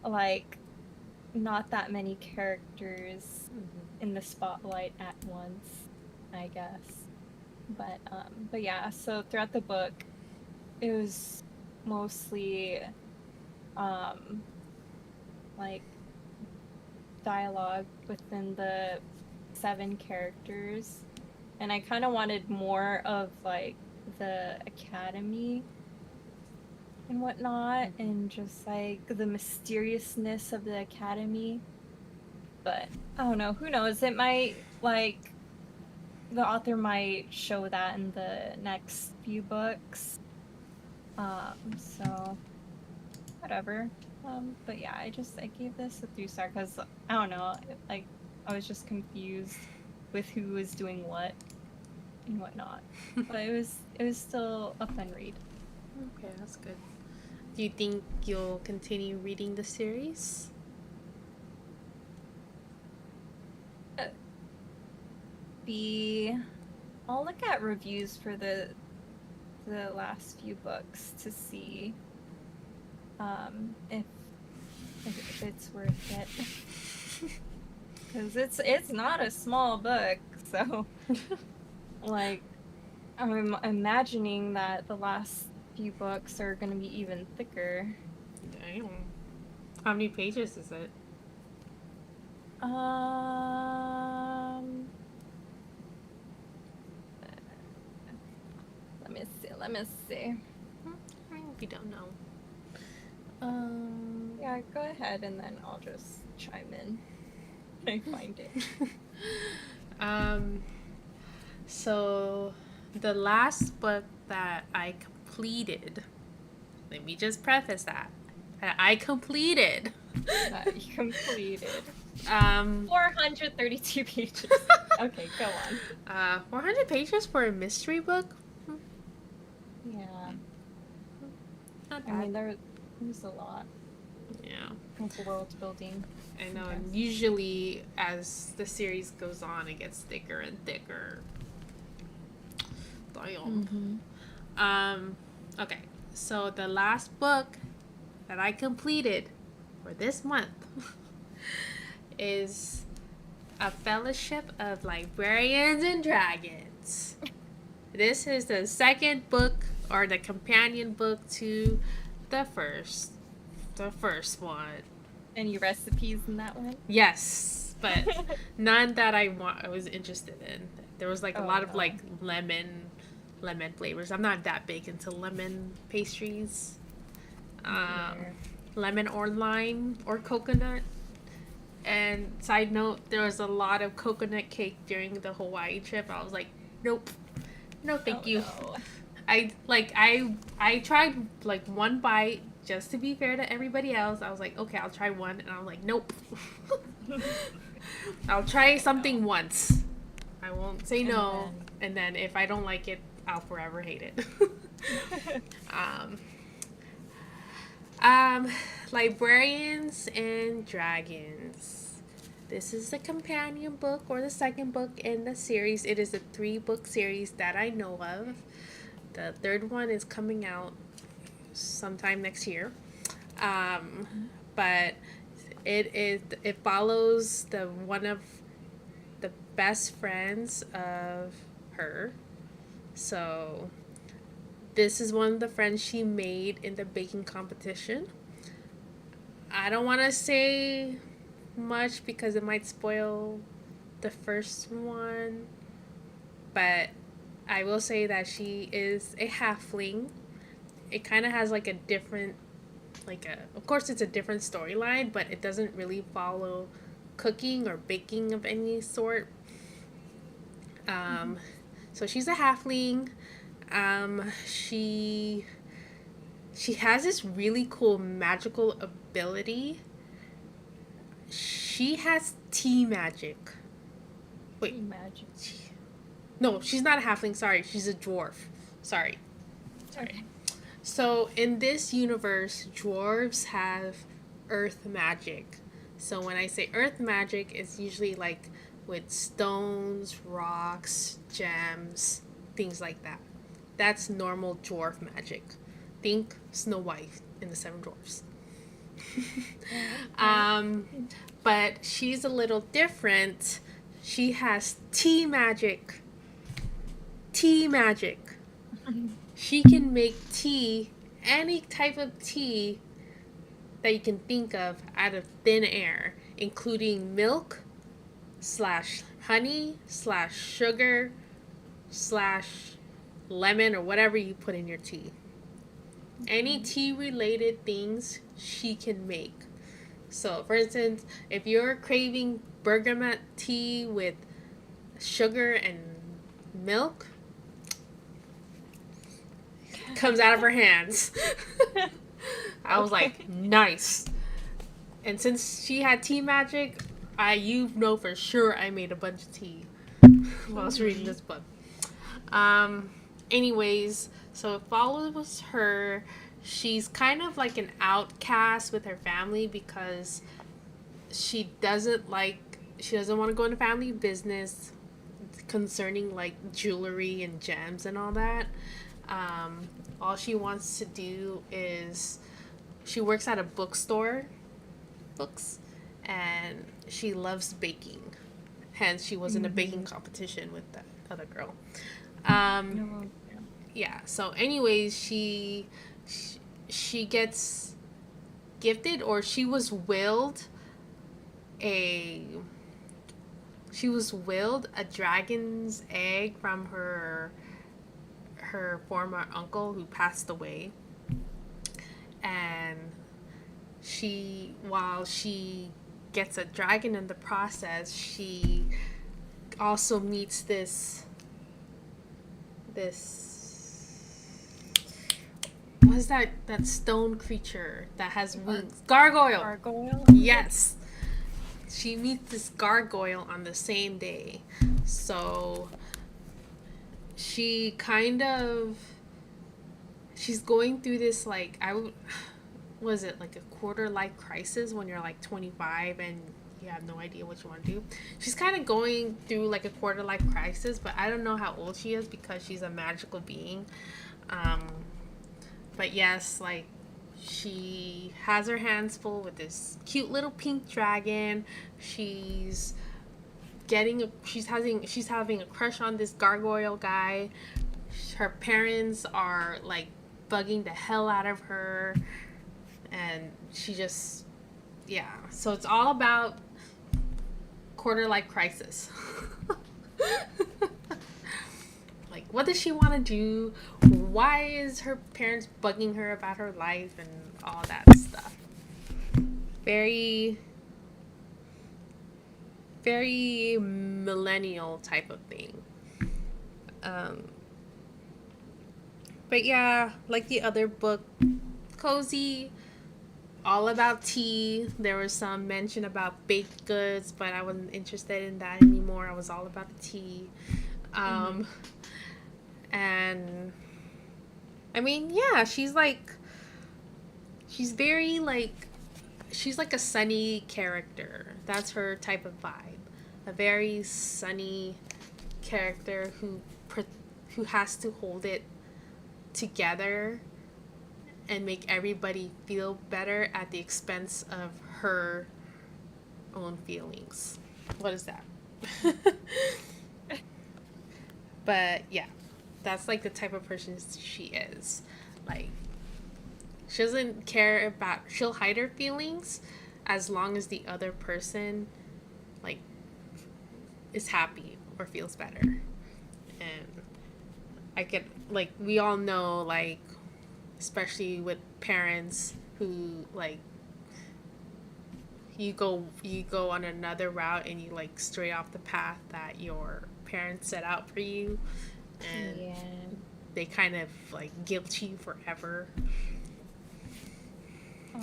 like not that many characters in the spotlight at once, I guess. But yeah, so throughout the book it was mostly like dialogue within the 7 characters, and I kind of wanted more of like the academy and whatnot, and just like the mysteriousness of the academy. But I don't know, who knows, it might like the author might show that in the next few books. So whatever. But yeah, I gave this a 3-star because I don't know, like I was just confused with who was doing what and whatnot. But it was still a fun read. Okay, that's good. Do you think you'll continue reading the series? I'll look at reviews for the last few books to see if it's worth it. Because it's not a small book, so like I'm imagining that the last few books are gonna be even thicker. Damn. How many pages is it? Let me see. If you don't know. Yeah, go ahead and then I'll just chime in when I find it. So the last book that I completed. Let me just preface that. I completed. You completed. 400 432 pages. Okay, go on. 400 pages for a mystery book? Yeah. Not I bad. mean, there's a lot Yeah. of world building. I know, Okay. and usually as the series goes on, it gets thicker and thicker. Damn. Okay, so the last book that I completed for this month is A Fellowship of Librarians and Dragons. This is the second book, or the companion book to the first one. Any recipes in that one? Yes, but none that I was interested in. There was like a lot of no. like lemon flavors. I'm not that big into lemon pastries. Lemon or lime or coconut. And side note, there was a lot of coconut cake during the Hawaii trip. I was like, nope, no, thank you. No. I tried like one bite just to be fair to everybody else. I was like, okay, I'll try one, and I was like, nope. I'll try something once. I won't say no, and then if I don't like it, I'll forever hate it. Librarians and Dragons. This is the companion book, or the second book in the series. It is a 3-book series that I know of. The third one is coming out sometime next year. But it follows one of the best friends of her. So this is one of the friends she made in the baking competition. I don't want to say much because it might spoil the first one, but I will say that she is a halfling. It kind of has like a different, of course it's a different storyline, but it doesn't really follow cooking or baking of any sort. So she's a halfling. She has this really cool magical ability. She has tea magic. Wait. Tea magic. No, she's not a halfling. Sorry, she's a dwarf. Sorry. So in this universe, dwarves have earth magic. So when I say earth magic, it's usually like with stones, rocks, gems, things like that. That's normal dwarf magic. Think Snow White in the Seven Dwarfs. But she's a little different. She has tea magic. Tea magic. She can make tea, any type of tea that you can think of out of thin air, including milk / honey / sugar / lemon or whatever you put in your tea. Any tea related things she can make. So for instance, if you're craving bergamot tea with sugar and milk, comes out of her hands. I was like, nice. And since she had tea magic, you know for sure I made a bunch of tea while I was reading this book. Anyways, so it follows her. She's kind of like an outcast with her family because she doesn't want to go into family business concerning like jewelry and gems and all that. All she wants to do is she works at a bookstore, and she loves baking. Hence, she was in a baking competition with that other girl. Yeah. So, anyways, she gets gifted, or she was willed a dragon's egg from her former uncle who passed away. And while she gets a dragon in the process, she also meets this What's that stone creature that has wings? Gargoyle. Gargoyle? Yes. She meets this gargoyle on the same day. So she kind of she's going through this like was it like a quarter life crisis when you're like 25 and you have no idea what you want to do. She's kind of going through like a quarter life crisis, but I don't know how old she is because she's a magical being. But yes, like she has her hands full with this cute little pink dragon. She's she's having a crush on this gargoyle guy. Her parents are like bugging the hell out of her, and she just yeah. So it's all about quarter life crisis. Like, what does she want to do? Why is her parents bugging her about her life and all that stuff? Very, very millennial type of thing. But yeah, like the other book, cozy, all about tea. There was some mention about baked goods, but I wasn't interested in that anymore. I was all about the tea. And I mean, yeah, she's very like, she's like a sunny character. That's her type of vibe. A very sunny character who has to hold it together and make everybody feel better at the expense of her own feelings. What is that? But yeah, that's like the type of person she is. Like, she doesn't care about, she'll hide her feelings as long as the other person like is happy or feels better. And I get like, we all know, like, especially with parents who like you go on another route and you like stray off the path that your parents set out for you, and Yeah. they kind of like guilt you forever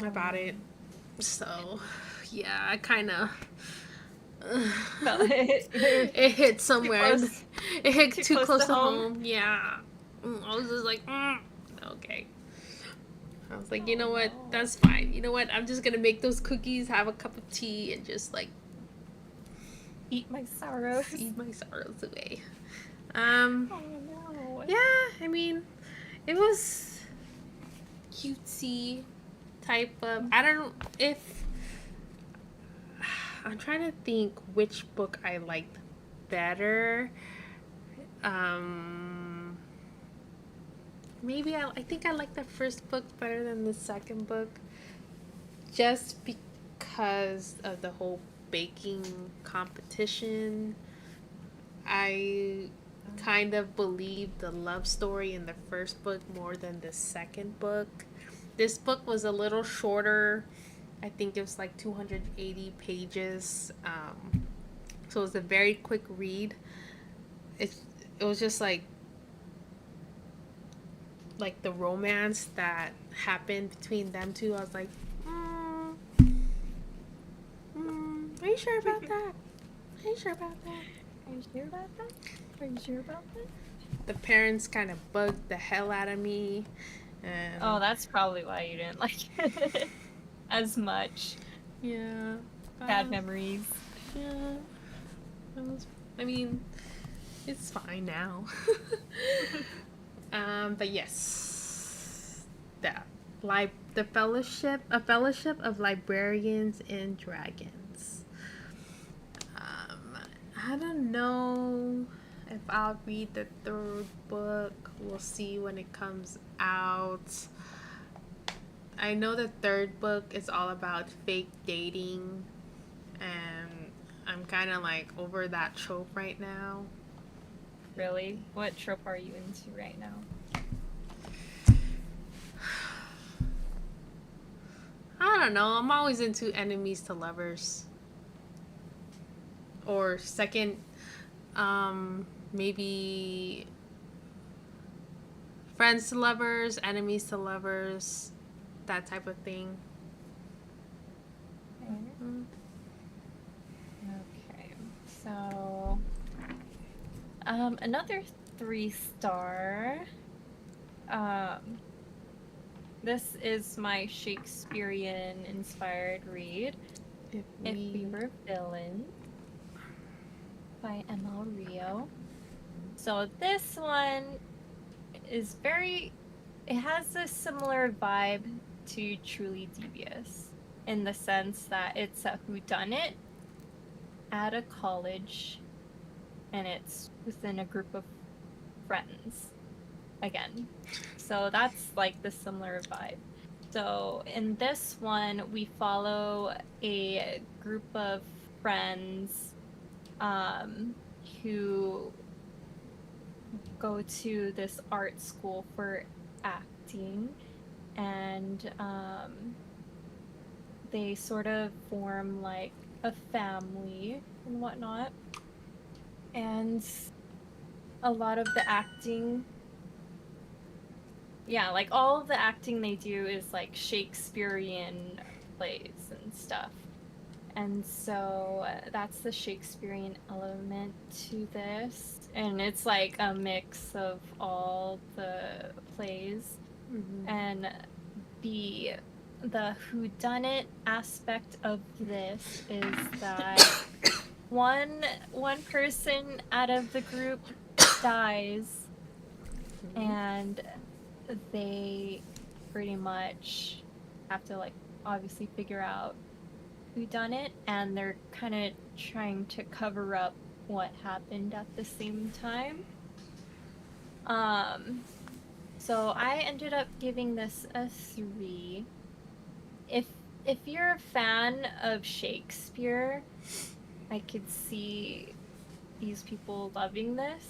about it. So yeah, I kind of it hit somewhere. It hit too close to home. Yeah, I was just like, okay. I was like, you know what? No. That's fine. You know what? I'm just gonna make those cookies, have a cup of tea, and just like Eat my sorrows. eat my sorrows away. Oh no. Yeah, I mean, it was cutesy type of. I don't know if I'm trying to think which book I liked better. Maybe I think I like the first book better than the second book, just because of the whole baking competition. I kind of believed the love story in the first book more than the second book. This book was a little shorter. I think it was like 280 pages. So it was a very quick read. It was just like the romance that happened between them two. I was like, are you sure about that? Are you sure about that? Are you sure about that? Are you sure about that? The parents kind of bugged the hell out of me. And Oh, that's probably why you didn't like it as much. yeah. Bad memories. Yeah. I mean, it's fine now. But yes, the fellowship, a fellowship of librarians and dragons. I don't know if I'll read the third book. We'll see when it comes out. I know the third book is all about fake dating, and I'm kind of like over that trope right now. Really? What trope are you into right now? I don't know. I'm always into enemies to lovers. Or second, maybe Friends to lovers, enemies to lovers, that type of thing. Mm. Okay, so another 3-star. Um, this is my Shakespearean inspired read. If We Were Villains by ML Rio. So this one is it has a similar vibe to Truly Devious in the sense that it's a whodunit at a college and it's within a group of friends again. So that's like the similar vibe. So in this one, we follow a group of friends um, who go to this art school for acting, and they sort of form like a family and whatnot. And a lot of the acting, yeah, like all of the acting they do is like Shakespearean plays and stuff. And so that's the Shakespearean element to this. And it's like a mix of all the plays. Mm-hmm. And the whodunit aspect of this is that one person out of the group dies, and they pretty much have to like obviously figure out who done it, and they're kind of trying to cover up what happened at the same time. Um, so I ended up giving this a 3. If you're a fan of Shakespeare, I could see these people loving this.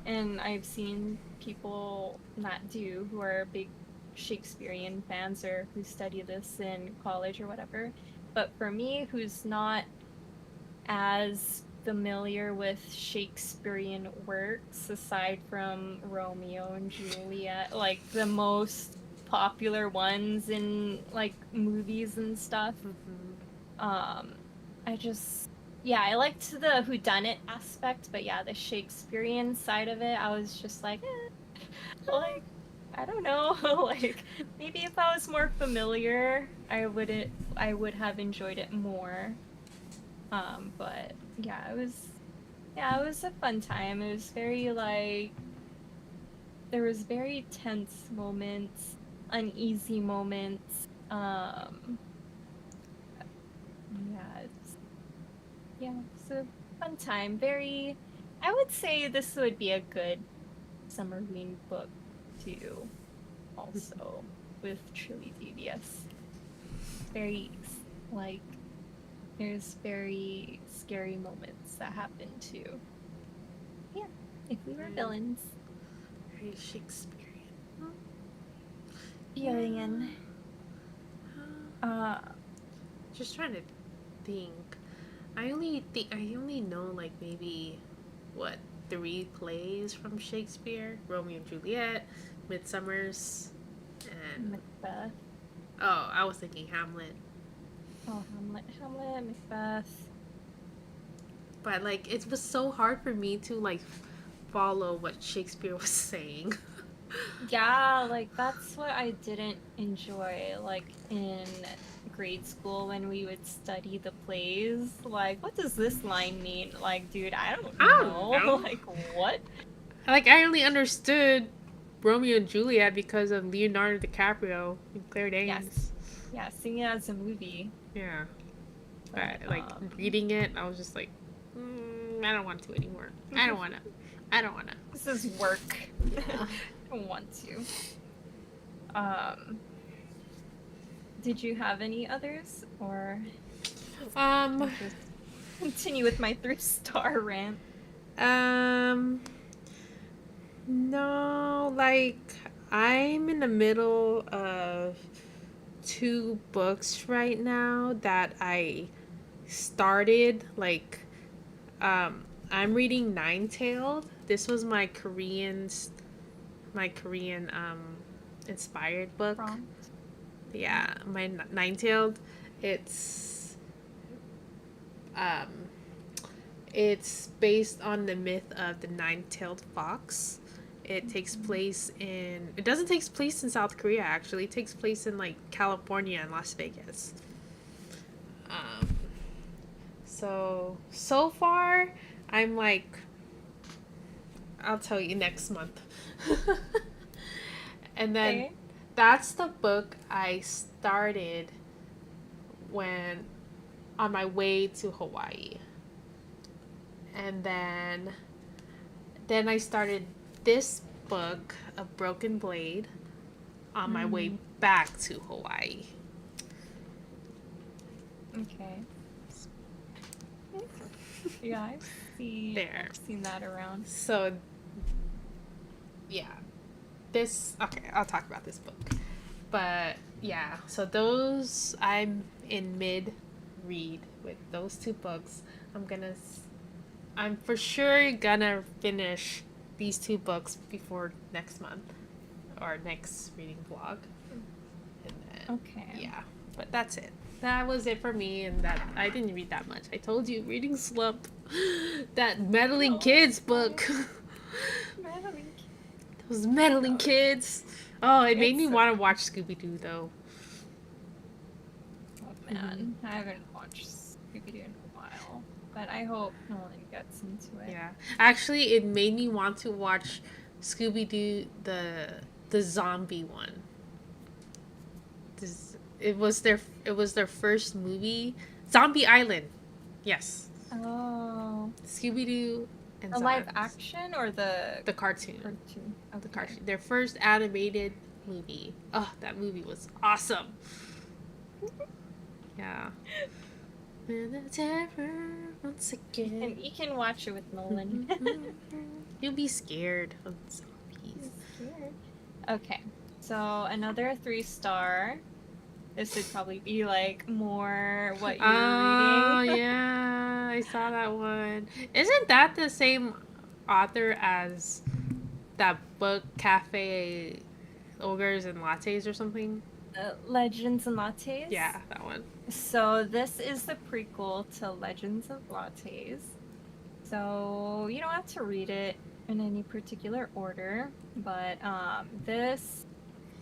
And I've seen people not do who are big Shakespearean fans or who study this in college or whatever. But for me, who's not as familiar with Shakespearean works aside from Romeo and Juliet, like the most popular ones in like movies and stuff. Um, I just yeah, I liked the whodunit aspect, but yeah, the Shakespearean side of it, I was just like, like I don't know, like maybe if I was more familiar, I would have enjoyed it more. But yeah, it was a fun time. It was very like there was very tense moments, uneasy moments. Yeah, it's a fun time. Very I would say this would be a good summer reading book too, also with Truly Devious. Very like there's very scary moments that happen too. Yeah, if we were villains. Very Shakespearean. Alien. Just trying to think. I only know like maybe what 3 plays from Shakespeare: Romeo and Juliet, Midsummer's, and Macbeth. oh, I was thinking Hamlet. Oh, Hamlet, Macbeth. But like it was so hard for me to like follow what Shakespeare was saying. Yeah, like that's what I didn't enjoy, like in grade school when we would study the plays. Like, what does this line mean? Like, dude, I don't I don't know. know. Like, what? Like I only understood Romeo and Juliet because of Leonardo DiCaprio and Claire Danes. Yes. Yeah, seeing it as a movie. Yeah. But like reading it, I was just like, I don't want to anymore. I don't wanna. This is work. Yeah. I don't want to. Did you have any others, or just continue with my 3-star rant? No, like I'm in the middle of 2 books right now that I started. Like, I'm reading Nine Tailed. This was my Korean my Korean inspired book. Prompt. Yeah, my Nine-Tailed. It's um it's based on the myth of the nine-tailed fox. It takes place in it doesn't take place in South Korea actually. It takes place in like California and Las Vegas. Um so far I'm like I'll tell you next month. And then Okay. that's the book I started when on my way to Hawaii. And then I started this book, A Broken Blade, on my way back to Hawaii. Okay. Yeah, There. I've seen that around. So yeah. Okay, I'll talk about this book. But yeah, so those I'm in mid read with those two books. I'm for sure gonna finish these two books before next month or next reading vlog. And then, Okay. yeah, but that's it. That was it for me, and that I didn't read that much. I told you, reading slump. That meddling No, kids it's book. Meddling. Those meddling kids. Oh, it made me It's- want to watch Scooby Doo though. Oh man, I haven't watched Scooby Doo in a while, but I hope Nolan gets into it. Yeah, actually, it made me want to watch Scooby Doo the zombie one. It was their first movie, Zombie Island. Yes, Oh, Scooby Doo and the live zombies. action or the Cartoon. cartoon? The Okay. cartoon. Their first animated movie. Oh, that movie was awesome. Yeah. And the terror once again. And you can watch it with Nolan. You'll be scared of zombies. Okay, so another 3-star. This would probably be like more what you're Oh, reading. yeah. I saw that one. Isn't that the same author as that book, Cafe Ogres and Lattes or something? Legends and Lattes. Yeah, that one. So this is the prequel to Legends of Lattes. So you don't have to read it in any particular order, but this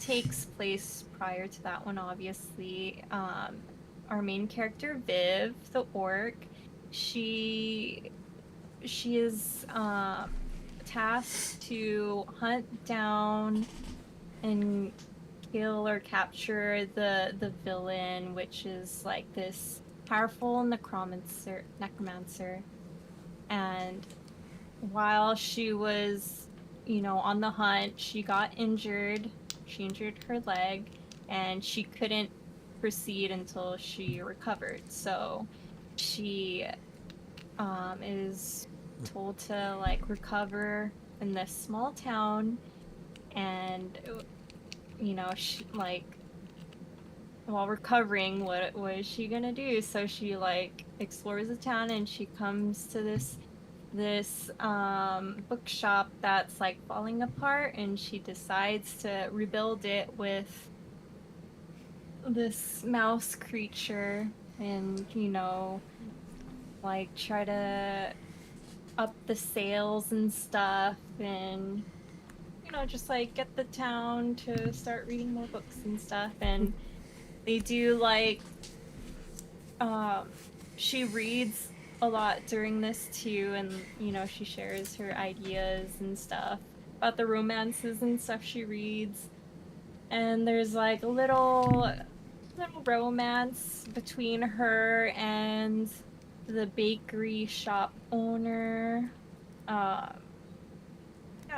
takes place prior to that one, obviously. Our main character, Viv, the orc, she is tasked to hunt down and kill or capture the villain, which is like this powerful necromancer. And while she was, on the hunt, she got injured. She injured her leg, and she couldn't proceed until she recovered. So she is told to like recover in this small town, and she like while recovering, what is she gonna do? So she like explores the town, and she comes to this bookshop that's like falling apart, and she decides to rebuild it with this mouse creature, and like try to up the sales and stuff, and just like get the town to start reading more books and stuff. And they do like she reads a lot during this too, and she shares her ideas and stuff about the romances and stuff she reads. And there's like a little romance between her and the bakery shop owner. Yeah,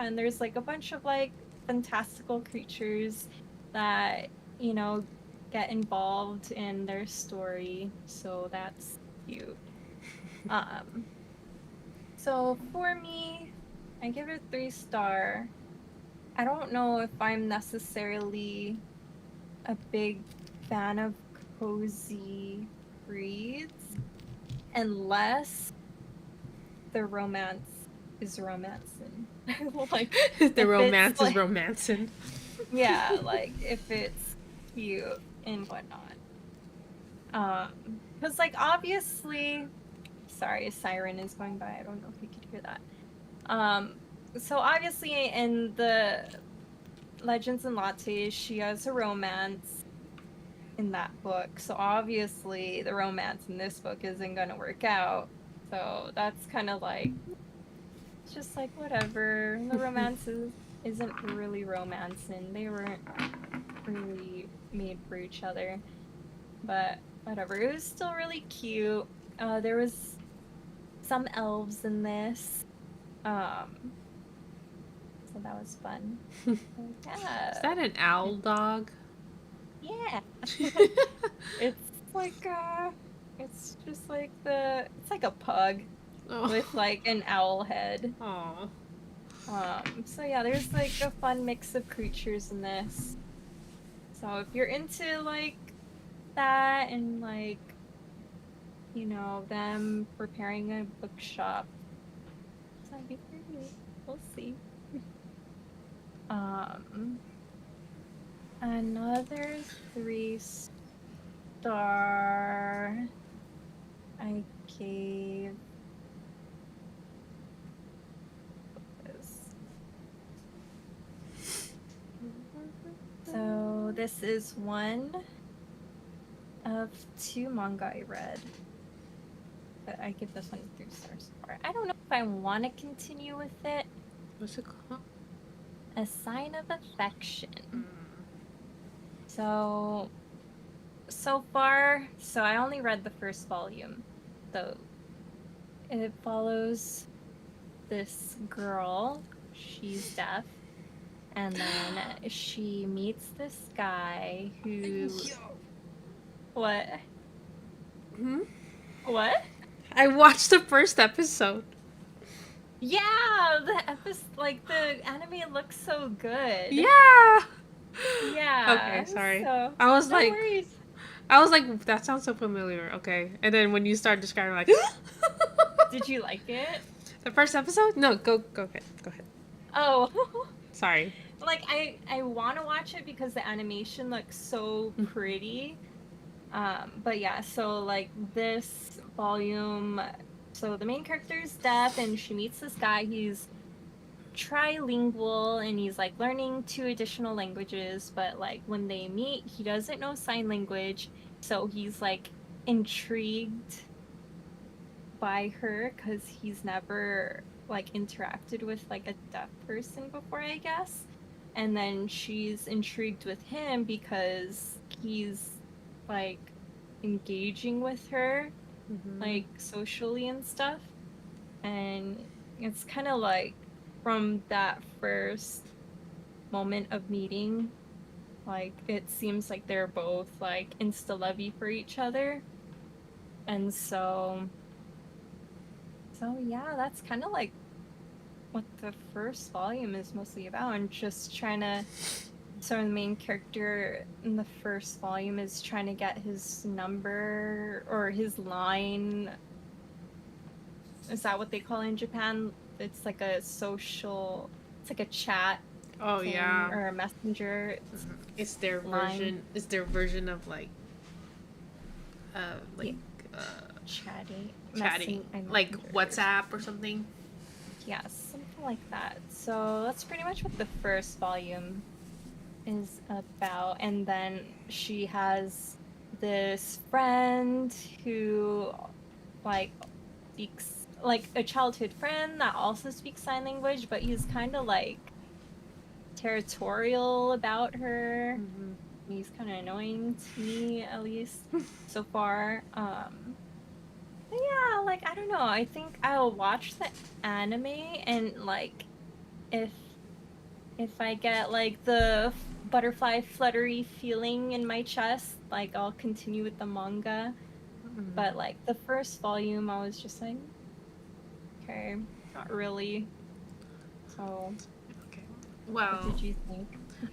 and there's like a bunch of like fantastical creatures that get involved in their story, so that's cute. So for me, I give it a 3-star. I don't know if I'm necessarily a big fan of cozy reads unless the romance is romancing. Like, The if romance it's is like, romancing. yeah, like if it's cute and whatnot. Because like obviously, sorry, a siren is going by. I don't know if you could hear that. So obviously in the Legends and Lattes, she has a romance in that book. So obviously the romance in this book isn't gonna work out. So that's kind of like it's just like whatever. The isn't really romancing. They weren't really made for each other. But whatever. It was still really cute. There was some elves in this. Um, so that was fun. So, Is yeah. that an owl dog? Yeah. It's like it's just like it's like a pug Oh. with like an owl head. Aw. So yeah, there's like a fun mix of creatures in this. So if you're into like that and like, them preparing a bookshop, this might be for you. We'll see. Um, another 3-star I gave this. So this is one of 2 manga I read. But I give this one 3 stars for. I don't know if I want to continue with it. What's it called? A Sign of Affection. So far, I only read the first volume. So it follows this girl. She's deaf. And then she meets this guy who. What? Hmm? What? I watched the first episode. Yeah, the episode, like the anime looks so good. Yeah. Yeah. Okay, sorry. So I was no like, worries. that sounds so familiar. Okay, and then when you start describing, like, Did you like it? the first episode? No, go ahead. Go ahead. Oh, Sorry. like I want to watch it because the animation looks so pretty. But yeah, so like this volume, so the main character is deaf and she meets this guy. He's trilingual and he's like learning 2 additional languages, but like when they meet, he doesn't know sign language, so he's like intrigued by her because he's never like interacted with like a deaf person before, I guess. And then she's intrigued with him because he's like engaging with her like socially and stuff. And it's kind of like from that first moment of meeting, like it seems like they're both like insta lovey for each other. And so yeah, that's kind of like what the first volume is mostly about, and just trying to. So the main character in the first volume is trying to get his number or his line. Is that what they call it in Japan? It's like a social. It's like a chat Oh thing yeah. or a messenger It's their line. version. It's their version of like, Yeah. uh, Chatting, like messenger. WhatsApp or something. Yeah, something like that. So that's pretty much what the first volume is about. And then she has this friend who like speaks, like a childhood friend that also speaks sign language, but he's kind of like territorial about her. He's kind of annoying to me, at least so far. But yeah, like I don't know. I think I'll watch the anime and like if I get like the butterfly fluttery feeling in my chest, like I'll continue with the manga. But like the first volume, I was just like, okay, not really. So, Okay. what Well, did you think?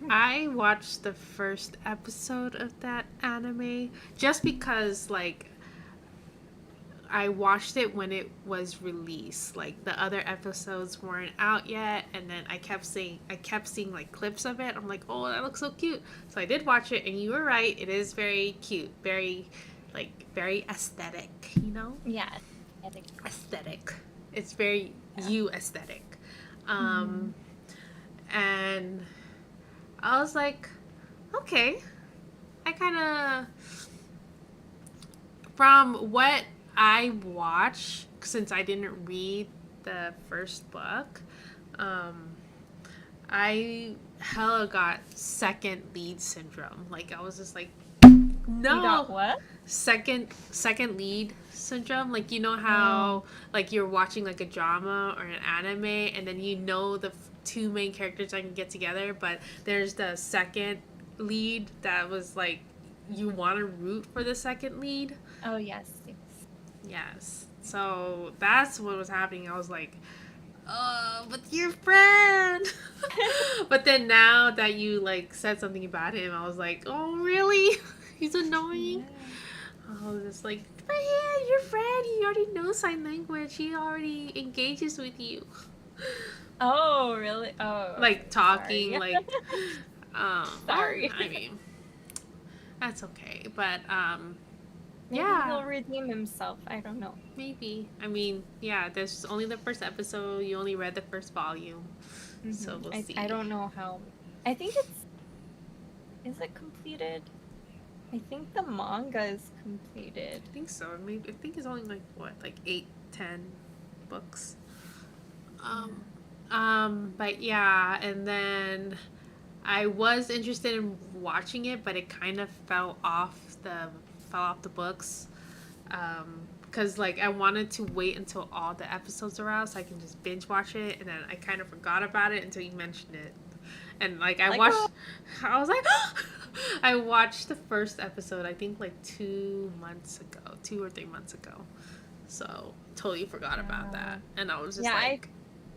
I watched the first episode of that anime just because, like, I watched it when it was released. Like the other episodes weren't out yet, and then I kept seeing like clips of it. I'm like, oh, that looks so cute. So I did watch it, and you were right. It is very cute, very aesthetic. You know, Yeah. I think. aesthetic. It's very you aesthetic. Mm-hmm. Um, and I was like, okay, I kind of from what I watched, since I didn't read the first book, um, I hella got second lead syndrome. Like I was just like, You got no, what? second lead syndrome. Like you know Oh. how like you're watching like a drama or an anime, and then you know the two main characters that can get together, but there's the second lead that was like you want to root for the second lead. Oh yes. Yes. Yes. So that's what was happening. I was like, but your friend. But then now that you like said something about him, I was like, oh really? He's annoying. Yeah. I was just like, but yeah, your friend. He already knows sign language. He already engages with you. Oh really? Oh. Like Okay. talking, Sorry. like, well, Sorry. I mean, that's okay. But Maybe yeah. he'll redeem himself. I don't know. Maybe. I mean, yeah, there's only the first episode. You only read the first volume. So Mm-hmm. we'll I see. don't know how. I think is it completed? I think the manga is completed. I think so. Maybe I think it's only like what, like 8, 10 books. Um but yeah, and then I was interested in watching it, but it kind of fell off the books. Because like I wanted to wait until all the episodes are out so I can just binge watch it, and then I kind of forgot about it until you mentioned it, and like Like, oh, I was like, I watched the first episode I think like 2 months ago, 2 or 3 months ago, so totally forgot about yeah. that, and I was just Yeah, like,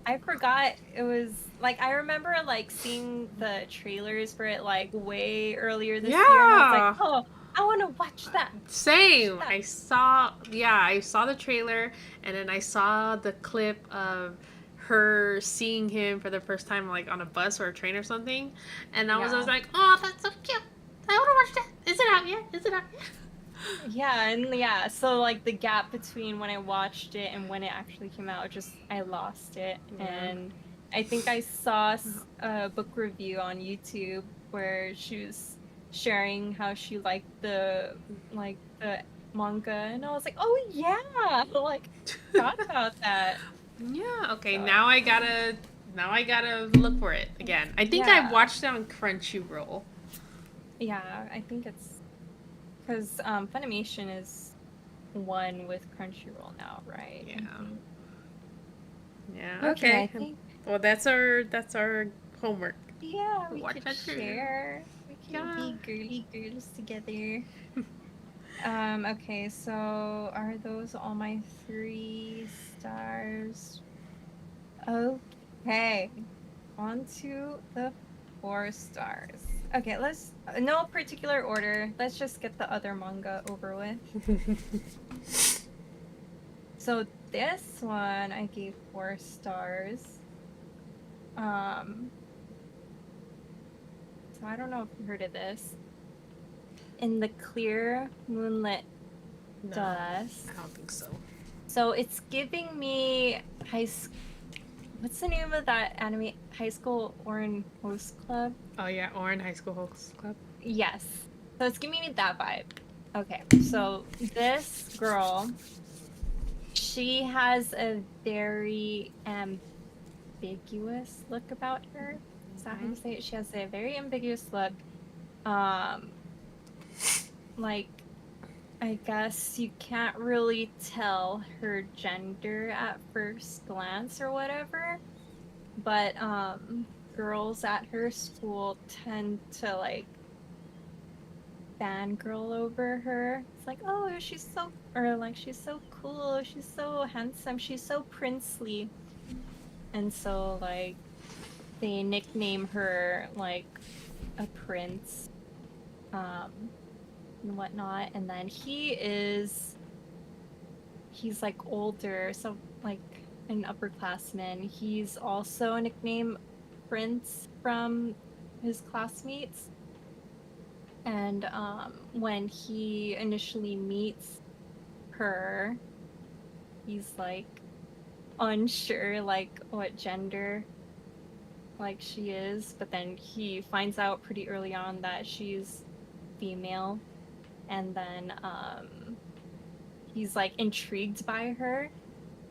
I forgot it was like I remember like seeing the trailers for it like way earlier this year, and I was like, yeah. oh, I want to watch that. Watch Same. that. I saw the trailer, and then I saw the clip of her seeing him for the first time, like on a bus or a train or something. And I was Yeah. like, oh, that's so cute. I want to watch that. Is it out yet? Is it out yet? Yeah, and yeah, so like the gap between when I watched it and when it actually came out, just I lost it. Yeah. And I think I saw a book review on YouTube where she was sharing how she liked the manga, and I was like, oh yeah, like forgot about that. Yeah. Okay. So Now I gotta look for it again. I think I yeah, watched it on Crunchyroll. yeah, I think it's because Funimation is one with Crunchyroll now, right? Yeah. Mhm. Yeah. Okay, I Okay. think. Well, that's our homework. Yeah, we Watch could that trailer. share. We can Yeah. be girly girls together. Okay, so are those all my 3 stars? Okay, on to the 4 stars. Okay, let's, no particular order. Let's just get the other manga over with. So this one I gave 4 stars. So I don't know if you heard of this. In the clear moonlit No, dust. I don't think so. So it's giving me what's the name of that anime? High School Oran Host Club? Oh yeah, Orin High School Host Club. Yes. So it's giving me that vibe. Okay, so this girl, she has a very ambiguous look about her. Is that how you say it? She has a very ambiguous look. Like, I guess you can't really tell her gender at first glance or whatever. But girls at her school tend to like fangirl over her. It's like, oh, she's so, or like she's so cool, she's so handsome, she's so princely. And so like they nickname her like a prince, and whatnot. And then he is he's like older, so like an upperclassman. He's also nicknamed Prince from his classmates. And when he initially meets her, he's like unsure like what gender like she is, but then he finds out pretty early on that she's female, and then he's like intrigued by her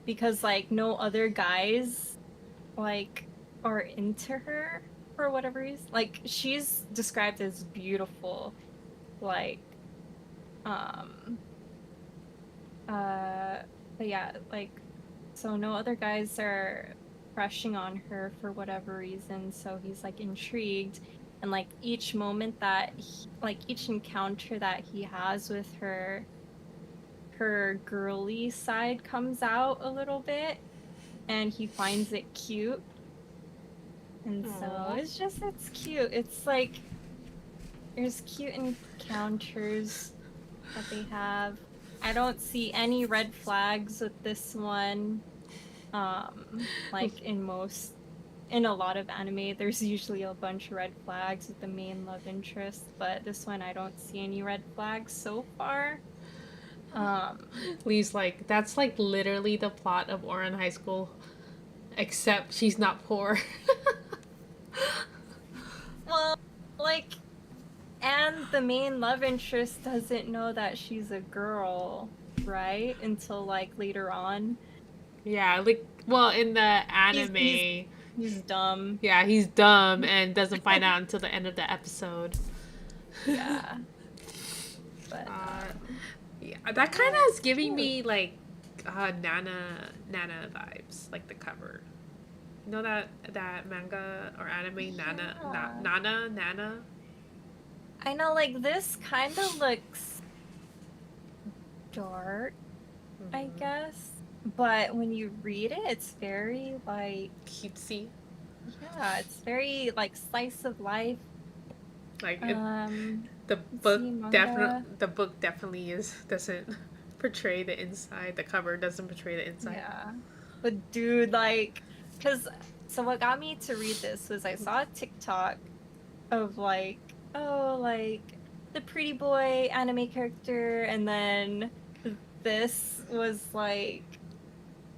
because like no other guys like are into her for whatever reason. Like she's described as beautiful, like um but yeah, like so no other guys are crushing on her for whatever reason, so he's like intrigued, and like each moment that like each encounter that he has with her, her girly side comes out a little bit, and he finds it cute. And so Aw. it's cute. It's like there's cute encounters that they have. I don't see any red flags with this one. Like in a lot of anime, there's usually a bunch of red flags with the main love interest, but this one I don't see any red flags so far. Lee's like, that's like literally the plot of Oran High School, except she's not poor. Well, like, and the main love interest doesn't know that she's a girl, right? Until like later on. Yeah, like, well, in the He's anime, he's he's dumb. yeah, he's dumb and doesn't find out until the end of the episode. Yeah. But Yeah, that kind of is giving me like Nana vibes, like the cover. You know that manga or anime Nana. I know, like, this kind of looks dark, I guess. But when you read it, it's very, like, Cutesy. yeah, it's very, like, slice of life. Like The the manga. book definitely doesn't portray the inside. The cover doesn't portray the inside. Yeah. But dude, like, so what got me to read this was I saw a TikTok of, like, oh, like, the pretty boy anime character, and then this was, like,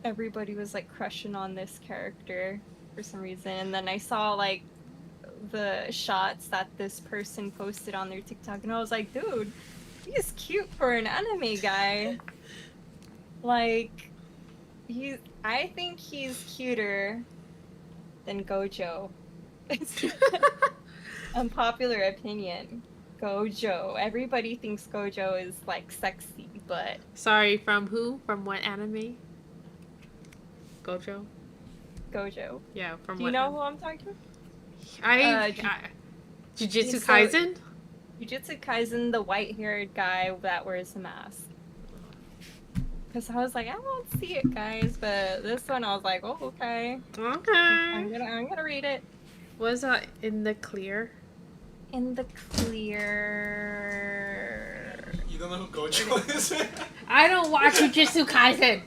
everybody was, like, crushing on this character for some reason, and then I saw, like, the shots that this person posted on their TikTok, and I was like, dude, he's cute for an anime guy. Like, I think he's cuter than Gojo. Unpopular opinion. Gojo. Everybody thinks Gojo is like sexy, but Sorry, from who? From what anime? Gojo? Gojo. Yeah, from Do what? you know who I'm talking about? Jujutsu so- Kaisen? Jujutsu Kaisen, the white-haired guy that wears the mask. Because I was like, I won't see it, guys, but this one I was like, oh, okay. Okay. I'm gonna read it. Was that in the clear? In the clear. You don't know who Gojo is? I don't watch Jujutsu Kaisen.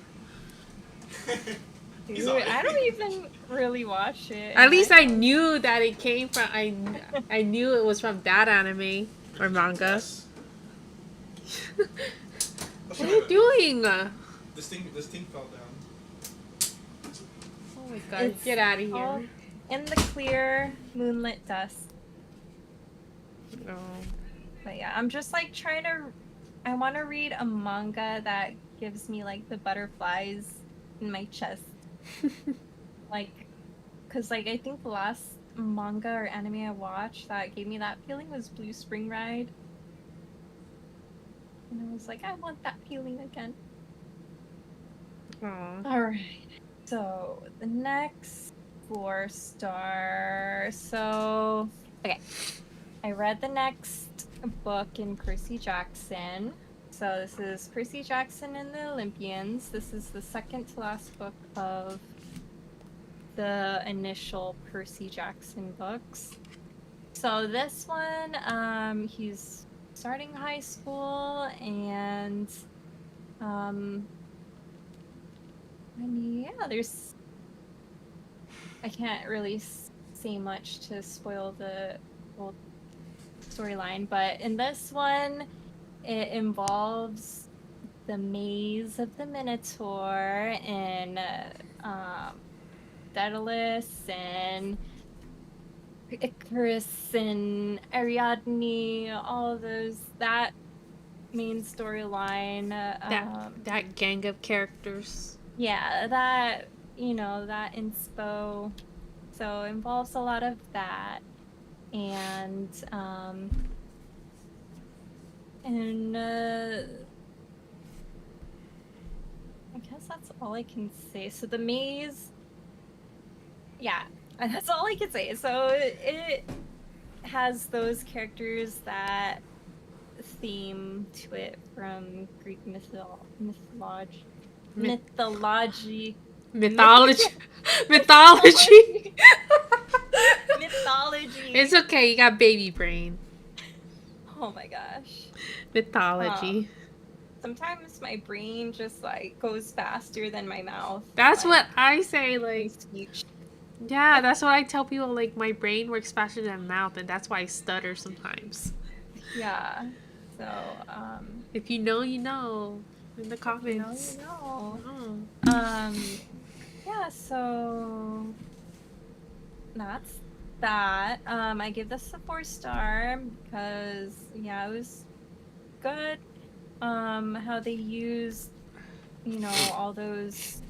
Dude, He's alright. I don't even really watch it. At least I knew that it came from. I knew it was from that anime or manga. Yes. What are you doing? Oh This thing fell down. my god! It's Get out of all here! in the clear, moonlit dust. Oh. But yeah, I'm just like trying to. I want to read a manga that gives me like the butterflies in my chest. Like, because like I think the last manga or anime I watched that gave me that feeling was Blue Spring Ride. And I was like, I want that feeling again. Aw. Alright. So the next 4-star. So okay. I read the next book in Percy Jackson. So this is Percy Jackson and the Olympians. This is the second to last book of the initial Percy Jackson books. So this one, he's starting high school, and yeah, there's. I can't really say much to spoil the whole storyline, but in this one, it involves the maze of the Minotaur and Daedalus and Icarus and Ariadne, all of those, that main storyline. That gang of characters. Yeah, that, that inspo. So it involves a lot of that. And I guess that's all I can say. So the maze, yeah, that's all I can say. So it has those characters that theme to it from Greek mythology. Myth- Mythology. Mythology. Mythology. Mythology. It's okay. You got baby brain. Oh my gosh. Mythology. Sometimes my brain just like goes faster than my mouth. That's like, what I say. my Like, speech. yeah, that's what I tell people. Like, my brain works faster than mouth, and that's why I stutter sometimes. Yeah. So, If you know, you know. In the comments. you know. Oh. Yeah, so that's that. I give this a 4-star because yeah, it was good. How they used, all those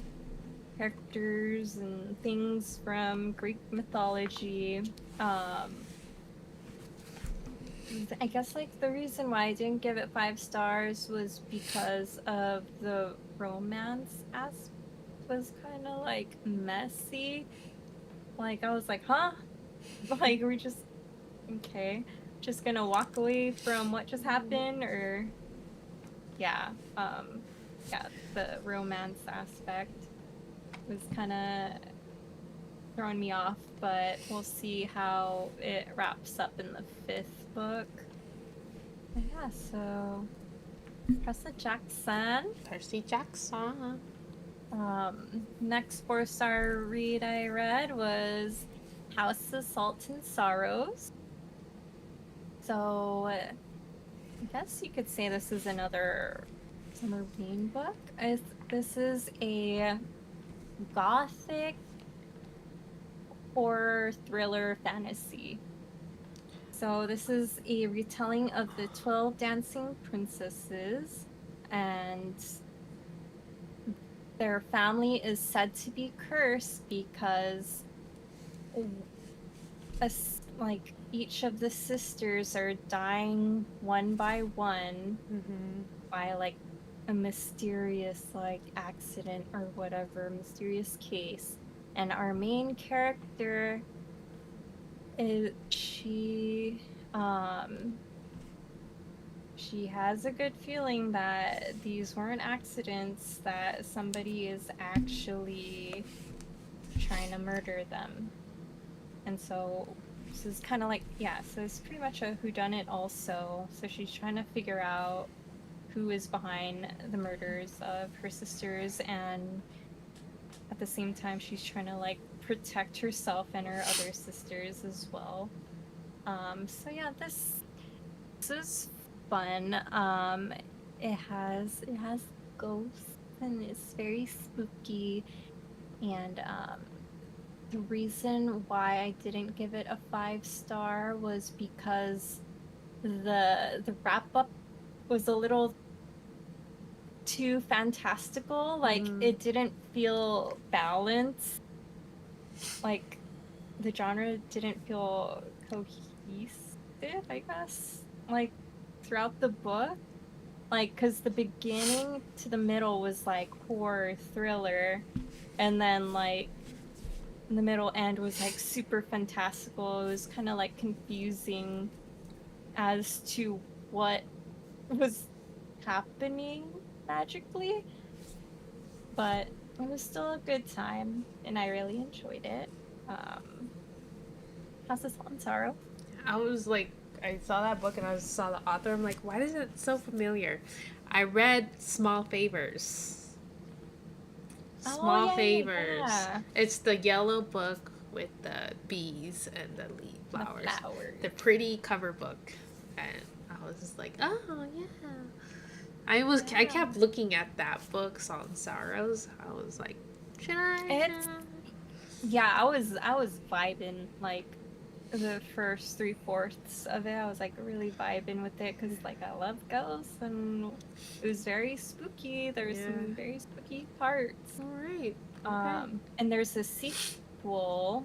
characters and things from Greek mythology. I guess like the reason why I didn't give it 5 stars was because of the romance aspect was kind of like messy. Like I was like, huh? Like we're just okay, just gonna walk away from what just happened, or yeah, yeah, the romance aspect was kind of throwing me off, but we'll see how it wraps up in the 5th book. But yeah, so Percy Jackson. Percy Jackson. Next 4-star read I read was House of Salt and Sorrows. So I guess you could say this is another summer reading book. This is a gothic horror thriller fantasy. So this is a retelling of the 12 Dancing Princesses, and their family is said to be cursed because like each of the sisters are dying one by one by like a mysterious like accident or whatever, mysterious case. And our main character is she has a good feeling that these weren't accidents, that somebody is actually trying to murder them. And so this is kind of like, yeah, so it's pretty much a whodunit also. So she's trying to figure out who is behind the murders of her sisters, and at the same time she's trying to like protect herself and her other sisters as well. So yeah, this is fun. It has ghosts and it's very spooky, and the reason why I didn't give it a 5-star was because the wrap up was a little too fantastical. Like it didn't feel balanced. Like the genre didn't feel cohesive, I guess. Like throughout the book, like because the beginning to the middle was like horror thriller, and then like the middle end was like super fantastical. It was kind of like confusing as to what was happening magically, but it was still a good time and I really enjoyed it. How's this on, Sorrow? I was like, I saw that book and I saw the author. I'm like, why is it so familiar? I read Small Favors. Oh Small yeah, yeah, Favors. yeah. It's the yellow book with the bees and the leaf The flowers. flowers. The pretty cover book. And I was just like, oh yeah. I Yeah. kept looking at that book, Salt and Sorrows. I was like, should I? Should It's I? yeah, I was vibing like the first three-fourths of it. I was like really vibing with it because like I love ghosts and it was very spooky. There's Yeah. some very spooky parts. All right. Okay. And there's a sequel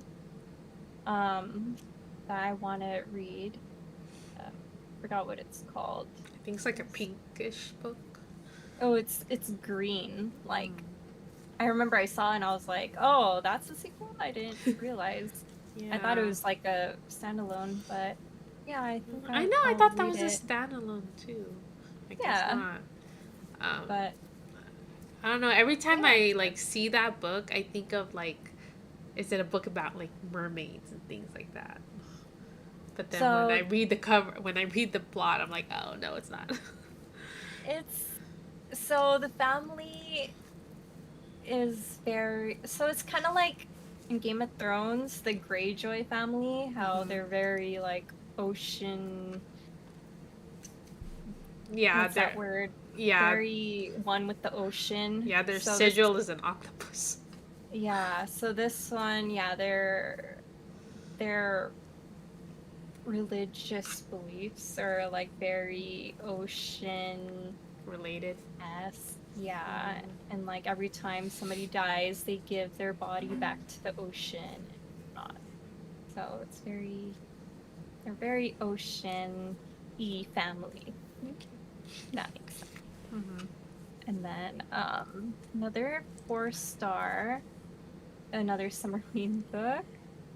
that I want to read. Forgot what it's called. I think it's like a pinkish book. Oh, it's green. Like I remember I saw it and I was like, "Oh, that's a sequel?" I didn't realize. I thought it Yeah. was like a standalone, but yeah, I think I know. I I'll thought that read was a it. standalone too. I guess Yeah, not. Um, but I don't know. Every time yeah. I like see that book, I think of like, is it a book about like mermaids and things like that? But then when I So read the cover, when I read the plot, I'm like, oh no, it's not. it's so the family is very so it's kind of like in Game of Thrones, the Greyjoy family, how Mhm. they're very like ocean, Yeah, what's that their word? yeah Very one with the ocean. yeah their So this sigil is an octopus. yeah, so this one, yeah, their religious beliefs are like very ocean Related. esque. Yeah. Mm. And like every time somebody dies, they give their body back to the ocean and not. So it's very they're very ocean y family. That makes sense. Mm-hmm. And then another 4-star, another summer theme book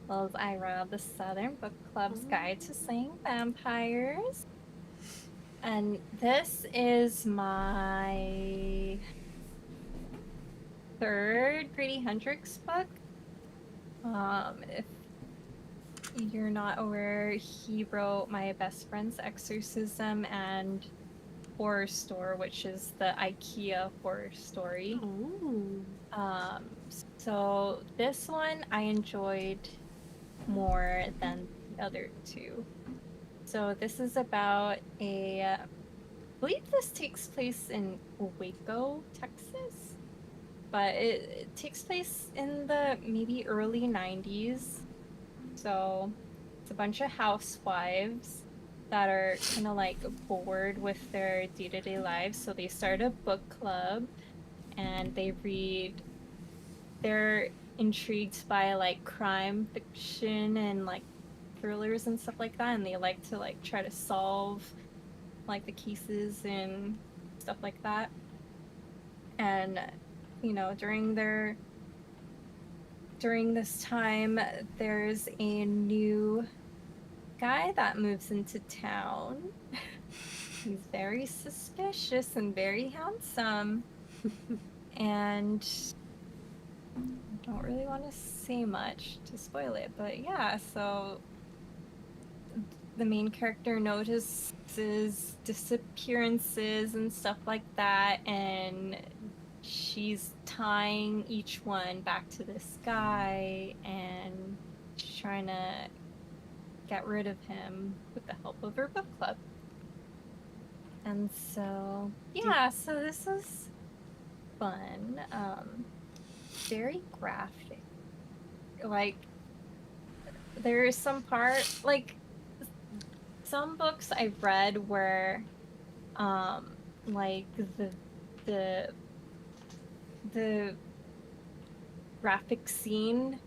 was Ira, the Southern Book Club's Guide to Slaying Vampires. And this is my third Grady Hendrix book. If you're not aware, he wrote My Best Friend's Exorcism and Horror Store, which is the IKEA horror story. Oh. Um, so this one I enjoyed more than the other two. So this is about I believe this takes place in Waco, Texas, but it takes place in the maybe early 90s. So it's a bunch of housewives that are kind of like bored with their day-to-day lives. So they start a book club and they're intrigued by like crime fiction and like thrillers and stuff like that. And they like to like try to solve like the cases and stuff like that. And during this time, there's a new guy that moves into town. He's very suspicious and very handsome. And I don't really want to say much to spoil it, but yeah, so the main character notices disappearances and stuff like that, and she's tying each one back to this guy and trying to get rid of him with the help of her book club. And so, yeah, so this is fun. Very graphic. Like, there is some part, like, some books I've read where, like, the the graphic scene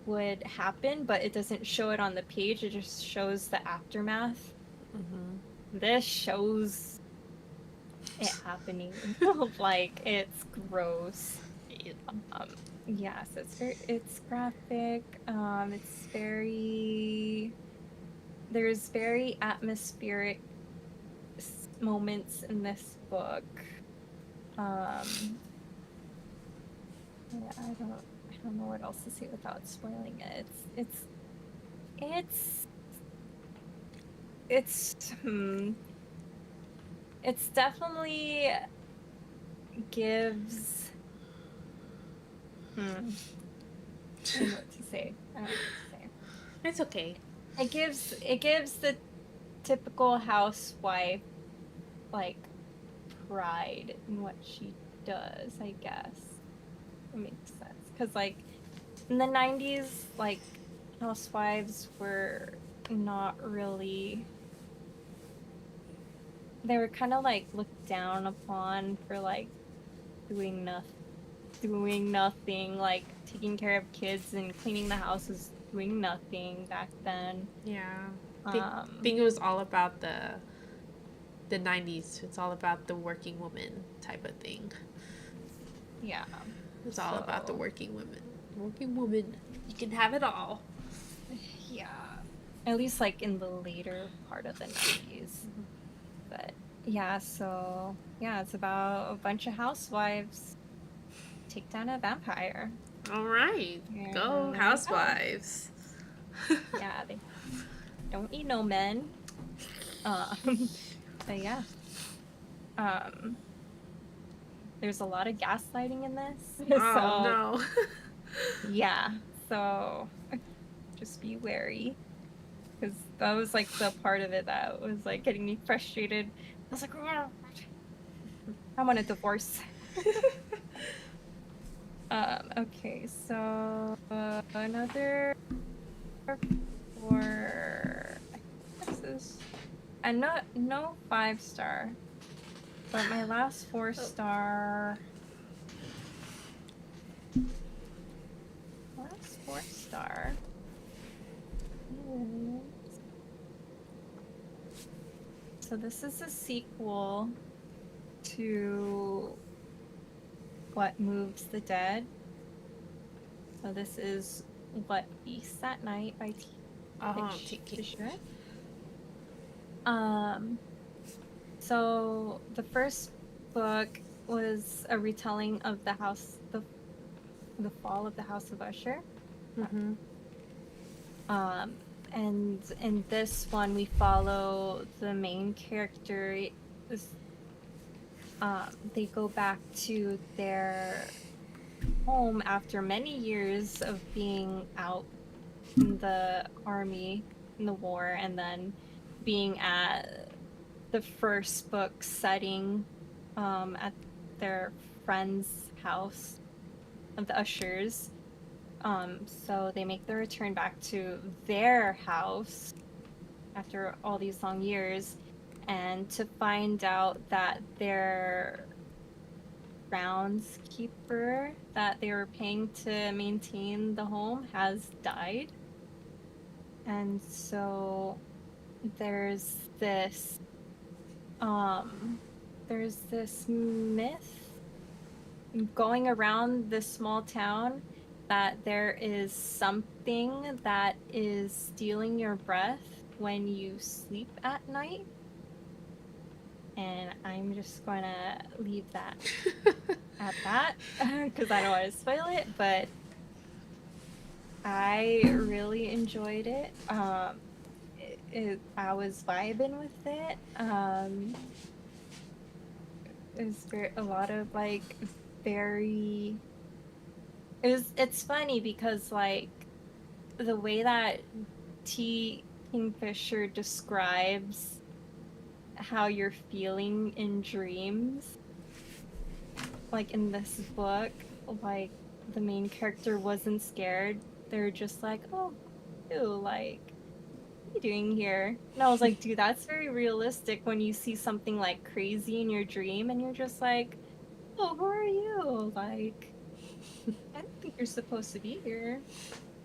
would happen, but it doesn't show it on the page. It just shows the aftermath. Mm-hmm. This shows it happening. Like it's gross. Yeah, so it's graphic. It's very there's very atmospheric moments in this book. Yeah, I don't know what else to say without spoiling it. It's it's it's definitely gives I don't know what to say. I don't know what to say. It's okay. It gives the typical housewife like pride in what she does, I guess. It makes sense. Cause like in the 90s, like housewives were not really, they were kind of like looked down upon for like doing nothing, like taking care of kids and cleaning the house was doing nothing back then. Yeah. Think it was all about the 90s. It's all about the working woman type of thing. Yeah. It's all about the working women. Working woman. You can have it all. Yeah. At least like in the later part of the 90s. But yeah, so yeah, it's about a bunch of housewives take down a vampire. All right. Yeah, Go, there you housewives. Yeah, they don't need no men. But yeah. There's a lot of gaslighting in this. Oh, So no. yeah. So just be wary. Because that was like the part of it that was like getting me frustrated. I was like, oh, I want a divorce. Okay, so another 4. This is and no 5-star, but my last 4-star. Last 4-star. So this is a sequel to What Moves the Dead. So this is What Beasts at Night by Tiki. Fisher. So the first book was a retelling of the fall of the House of Usher. Mm-hmm. And in this one, we follow the main character. They go back to their home after many years of being out in the army, in the war, and then being at the first book setting at their friend's house of the Ushers. So they make their return back to their house after all these long years, and to find out that their groundskeeper that they were paying to maintain the home has died. And so there's this myth going around this small town that there is something that is stealing your breath when you sleep at night. And I'm just gonna leave that at that because I don't want to spoil it, but I really enjoyed it. I was vibing with it. It was a lot of like very. It's funny because like the way that T. Kingfisher describes how you're feeling in dreams, like in this book, like the main character wasn't scared. They're just like, oh, ew, like, what are you doing here? And I was like, dude, that's very realistic when you see something like crazy in your dream and you're just like, oh, who are you? Like, I don't think you're supposed to be here.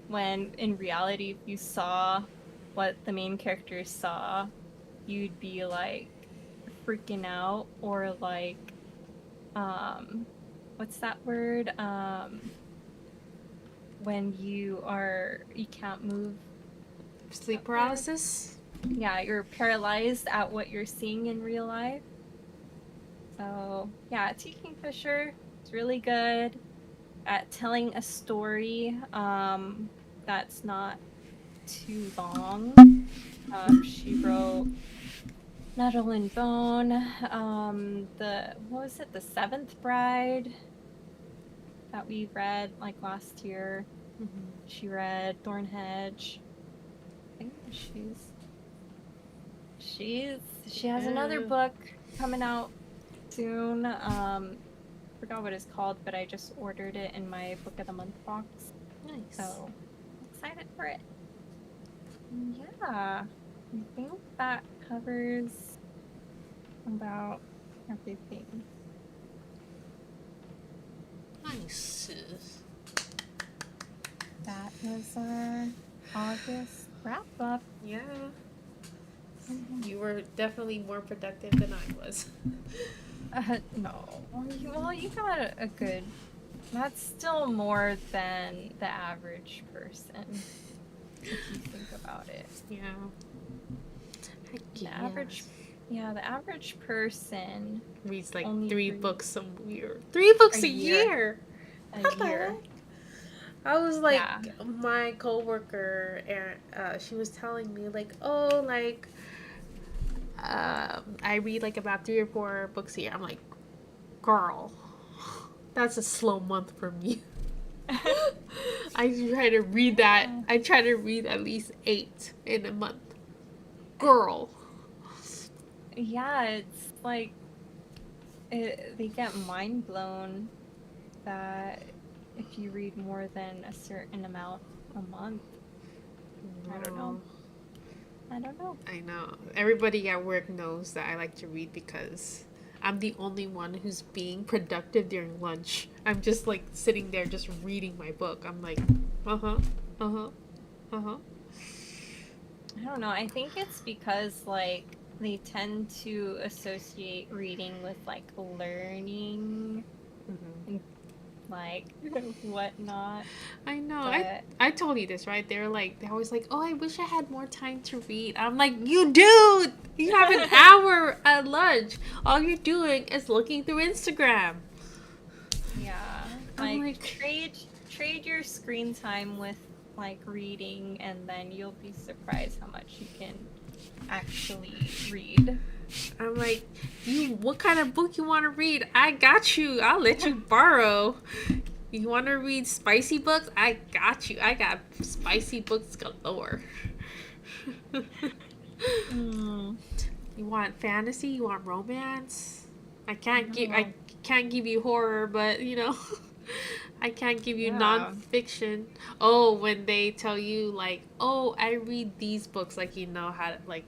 When in reality, if you saw what the main character saw, you'd be like freaking out, or like, what's that word? When you can't move. Sleep paralysis? Yeah, you're paralyzed at what you're seeing in real life. So yeah, T. Kingfisher is really good at telling a story that's not too long. She wrote Nettle and Bone, the 7th Bride, that we read like last year. Mm-hmm. She read Thornhedge. I think she has another Yeah. book coming out soon. Forgot what it's called, but I just ordered it in my book of the month box. Nice. So excited for it. Yeah. I think that covers about everything. Nice. That was our August wrap up. Yeah. You were definitely more productive than I was. No. Well, you got a good. That's still more than the average person, if you think about it. Yeah. The average, yeah, the average person reads like only 3 reads books a year. 3 books a a year. What a the year. heck? I was like, Yeah. my coworker, and she was telling me like, oh, like, I read like about 3 or 4 books a year. I'm like, girl, that's a slow month for me. I try to read that. I try to read at least 8 in a month. Girl. Yeah, it's like they get mind blown that if you read more than a certain amount a month. I don't know. I don't know. I know. Everybody at work knows that I like to read because I'm the only one who's being productive during lunch. I'm just like sitting there just reading my book. I'm like, uh-huh, uh-huh, uh-huh. I don't know. I think it's because like they tend to associate reading with like learning Mm-hmm. and like whatnot. I know. But I told you this, right? They're always like, oh, I wish I had more time to read. I'm like, you do. You have an hour at lunch. All you're doing is looking through Instagram. yeah, I'm like like- trade your screen time with like reading, and then you'll be surprised how much you can actually read. I'm like, what kind of book you want to read? I got you. I'll let you borrow. You want to read spicy books? I got you. I got spicy books galore. Mm. You want fantasy? You want romance? I can't give you horror, but I can't give you Yeah. nonfiction. Oh, when they tell you like, oh, I read these books, like how to like,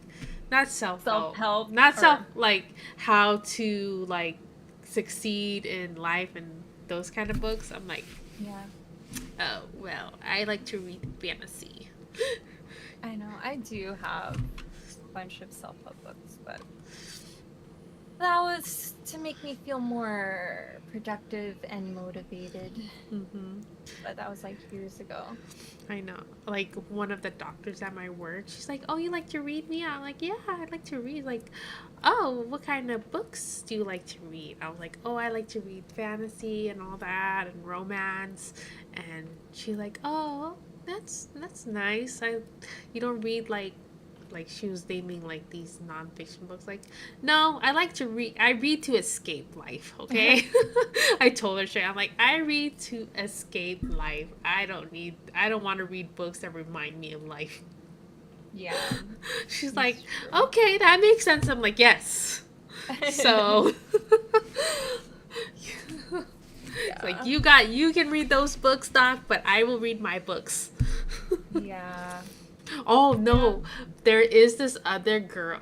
not Self-help not or- like how to like succeed in life and those kind of books. I'm like, Yeah, oh well, I like to read fantasy. I know. I do have a bunch of self-help books, but that was to make me feel more productive and motivated. Mm-hmm. But that was like years ago. I know. Like one of the doctors at my work, she's like, "Oh, you like to read me?" I'm like, "Yeah, I like to read." Like, "Oh, what kind of books do you like to read?" I was like, "Oh, I like to read fantasy and all that and romance." And she's like, "Oh, that's nice. You don't read like she was naming like these nonfiction books. Like, no, I like to read. I read to escape life. Okay, I told her straight. I'm like, I read to escape life. I don't want to read books that remind me of life. Yeah. She's That's like, true. okay, that makes sense. I'm like, yes. So, Yeah. like you can read those books, Doc, but I will read my books. Yeah. Oh no, there is this other girl,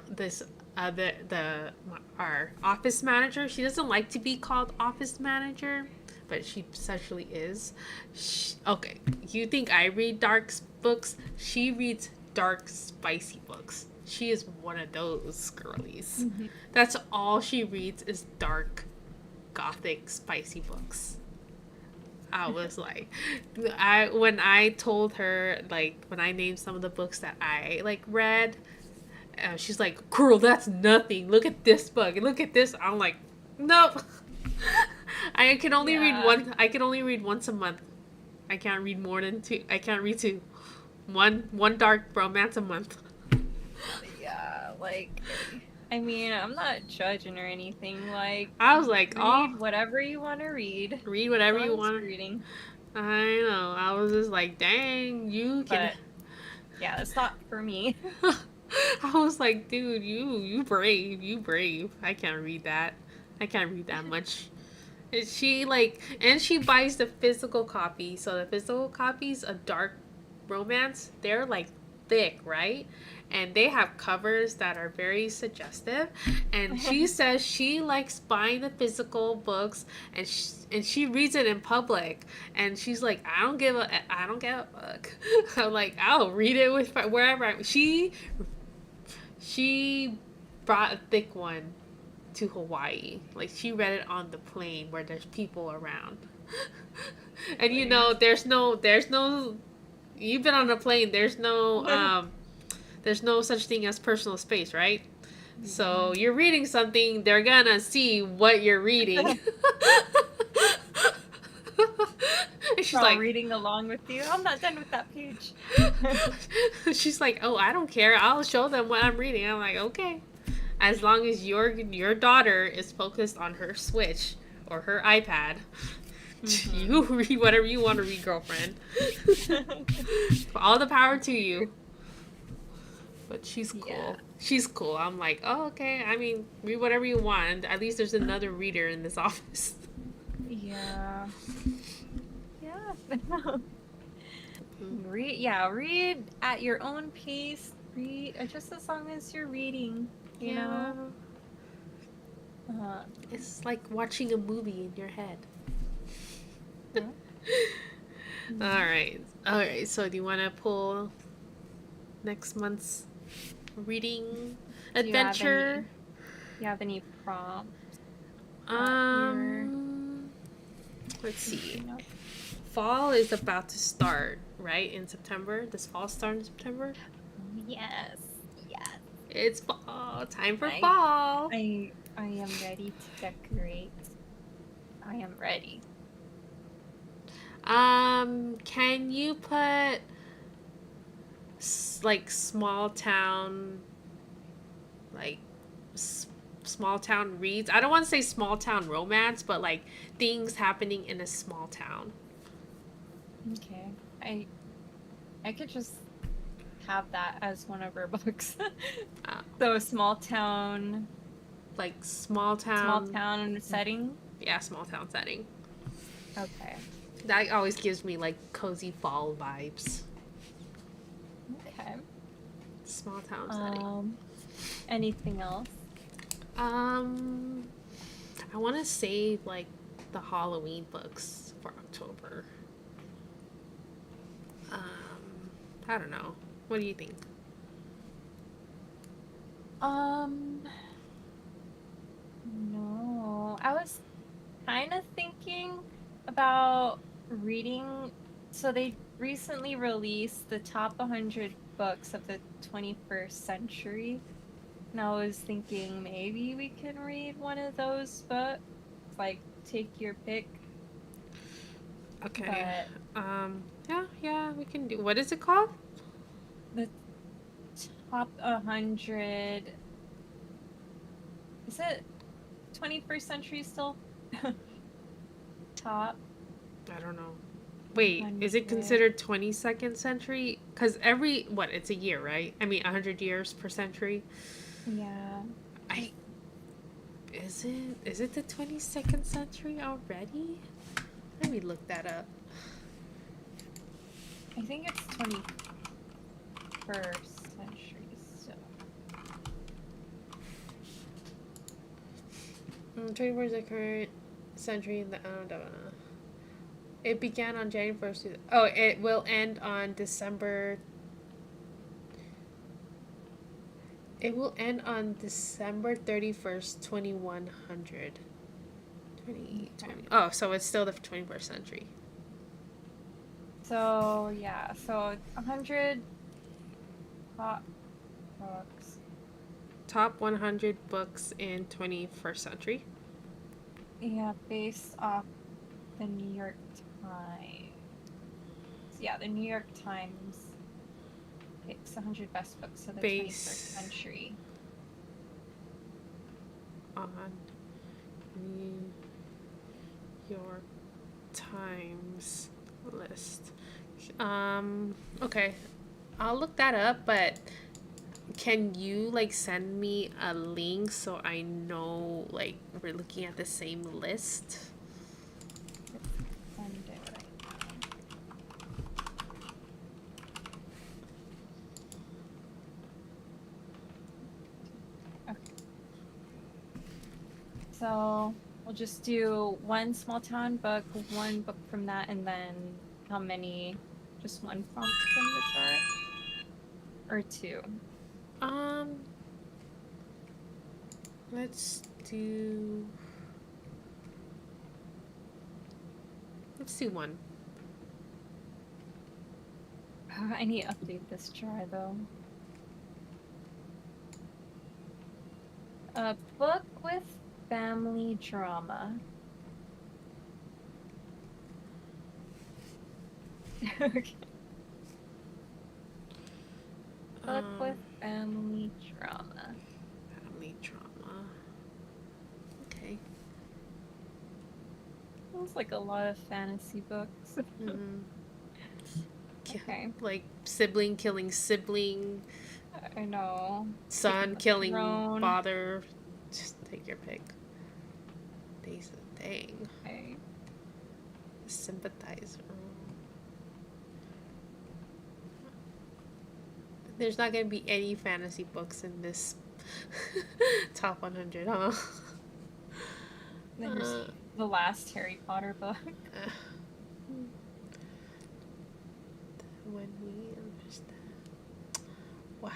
our office manager. She doesn't like to be called office manager, but she essentially is. Okay, you think I read dark books? She reads dark, spicy books. She is one of those girlies. Mhm. That's all she reads is dark, gothic, spicy books. I was like, when I told her, like, when I named some of the books that I like read, she's like, "Girl, that's nothing. Look at this book. Look at this." I'm like, nope. I can only read one. I can only read once a month. I can't read more than 2. I can't read 2. One dark romance a month. Yeah, like I mean, I'm not judging or anything. Like, I was like, read oh, whatever you want to read. read As whatever you long as want. you're reading. I know. I was just like, dang, you can. But yeah, it's not for me. I was like, dude, you brave, you brave. I can't read that. I can't read that much. And she like, and she buys the physical copy. So the physical copies, a dark romance, they're like thick, right? And they have covers that are very suggestive. And she says she likes buying the physical books, and she reads it in public. And she's like, I don't give a fuck. I'm like, I'll read it with wherever she brought a thick one to Hawaii. Like she read it on the plane where there's people around. And you know, there's no you've been on a plane, there's no such thing as personal space, right? So you're reading something, they're gonna see what you're reading. And she's We're all like, reading along with you. I'm not done with that page. she's like, oh, I don't care. I'll show them what I'm reading. I'm like, okay. As long as your daughter is focused on her Switch or her iPad, you read whatever you want to read, girlfriend. All the power to you. But she's cool. Yeah. She's cool. I'm like, oh, okay. I mean, read whatever you want. At least there's another reader in this office. Yeah. Yeah. Read at your own pace. Read just as long as you're reading, you know? It's like watching a movie in your head. Yeah. All right. So do you want to pull next month's reading adventure? Do you have any prompts? Let's see. Fall is about to start, right? In September. Does fall start in September? Yes. Yes. It's fall. Time for fall. I am ready to decorate. I am ready. Can you put like small town reads? I don't want to say small town romance, but like things happening in a small town. Okay. I could just have that as one of our books. So small town setting. Yeah, small town setting. Okay. That always gives me like cozy fall vibes. Okay. Small town setting. Anything else? I want to save like the Halloween books for October. I don't know. What do you think? No. I was kind of thinking about reading. So they recently released the top 100 books of the 21st century. And I was thinking maybe we can read one of those books. Like, take your pick. Okay. Yeah, we can do. What is it called? The top 100. Is it 21st century still? Top. I don't know. Wait, is it 100. considered 22nd century? Because it's a year, right? I mean, 100 years per century. Yeah. Is it the 22nd century already? Let me look that up. I think it's 21st century still. 21st is the current century in the it began on January 1st. Oh, it will end on December. It will end on December 31st, 2100. 2020. Oh, so it's still the 21st century. So, yeah. So, 100 top books. Top 100 books in 21st century. Yeah, based off the New York Times. Yeah, the New York Times picks 100 best books of the 21st century. on New York Times list. Okay. I'll look that up, but can you like send me a link so I know like we're looking at the same list? Send it right now. Okay. So we'll just do one small town book, one book from that, and then how many? Just one prompt from the chart? Or two? Um, let's do one. I need to update this jar though. A book with family drama. Okay. Book with family drama. Family drama. Okay. Sounds like a lot of fantasy books. Mm-hmm. Okay. Like sibling killing sibling, I know. son killing Throne. father. Just take your pick. These are the thing. Okay. Sympathizer. There's not gonna be any fantasy books in this top 100, huh? There's the last Harry Potter book. When we understand. Wow.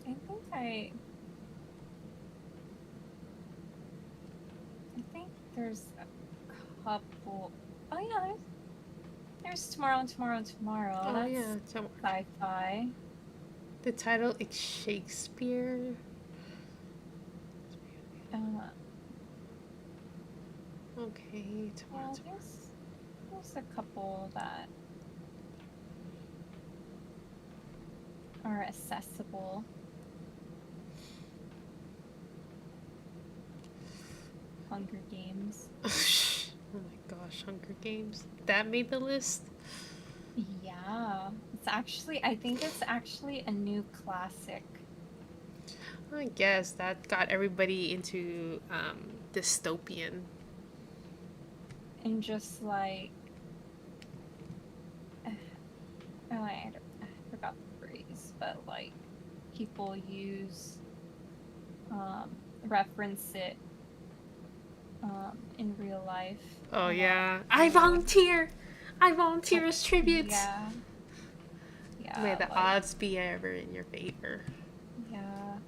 I think there's a couple. Oh yeah, there's Tomorrow and Tomorrow and Tomorrow. Oh That's yeah. sci-fi. The title is Shakespeare. Okay. Yeah, there's a couple that are accessible. Hunger Games. Oh my gosh, Hunger Games. That made the list? Yeah, I think it's actually a new classic. I guess that got everybody into dystopian. And just like, I forgot the phrase, but like, people reference it in real life. Oh yeah. I volunteer as tribute. Yeah. May the odds be ever in your favor. Yeah.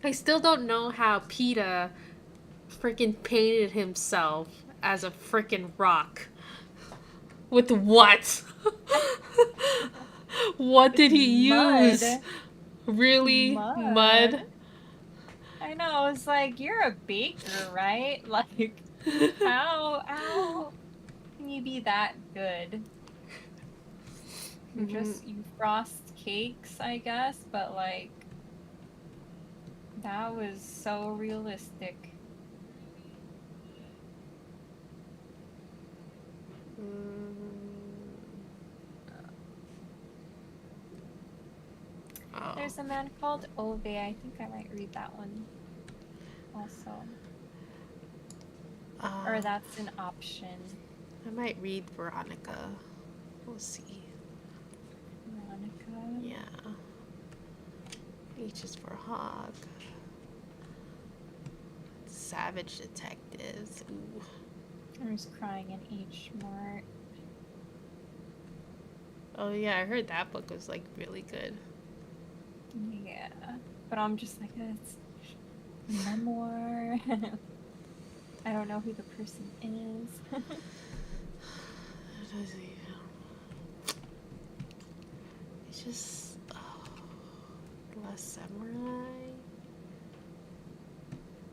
I still don't know how PETA freaking painted himself as a freaking rock. With what? What did he use? Really? Mud? I know, it's like, you're a baker, right? Like, how can you be that good? You frost cakes, I guess, but like, that was so realistic. Oh. There's a man called Ove. I think I might read that one also. Or that's an option. I might read Veronica. We'll see. Veronica? Yeah. H is for hog. Savage detectives. Ooh. There's Crying in H Mart. Oh yeah, I heard that book was like really good. Yeah, but I'm just like, it's a memoir. I don't know who the person is. It's just Last Samurai.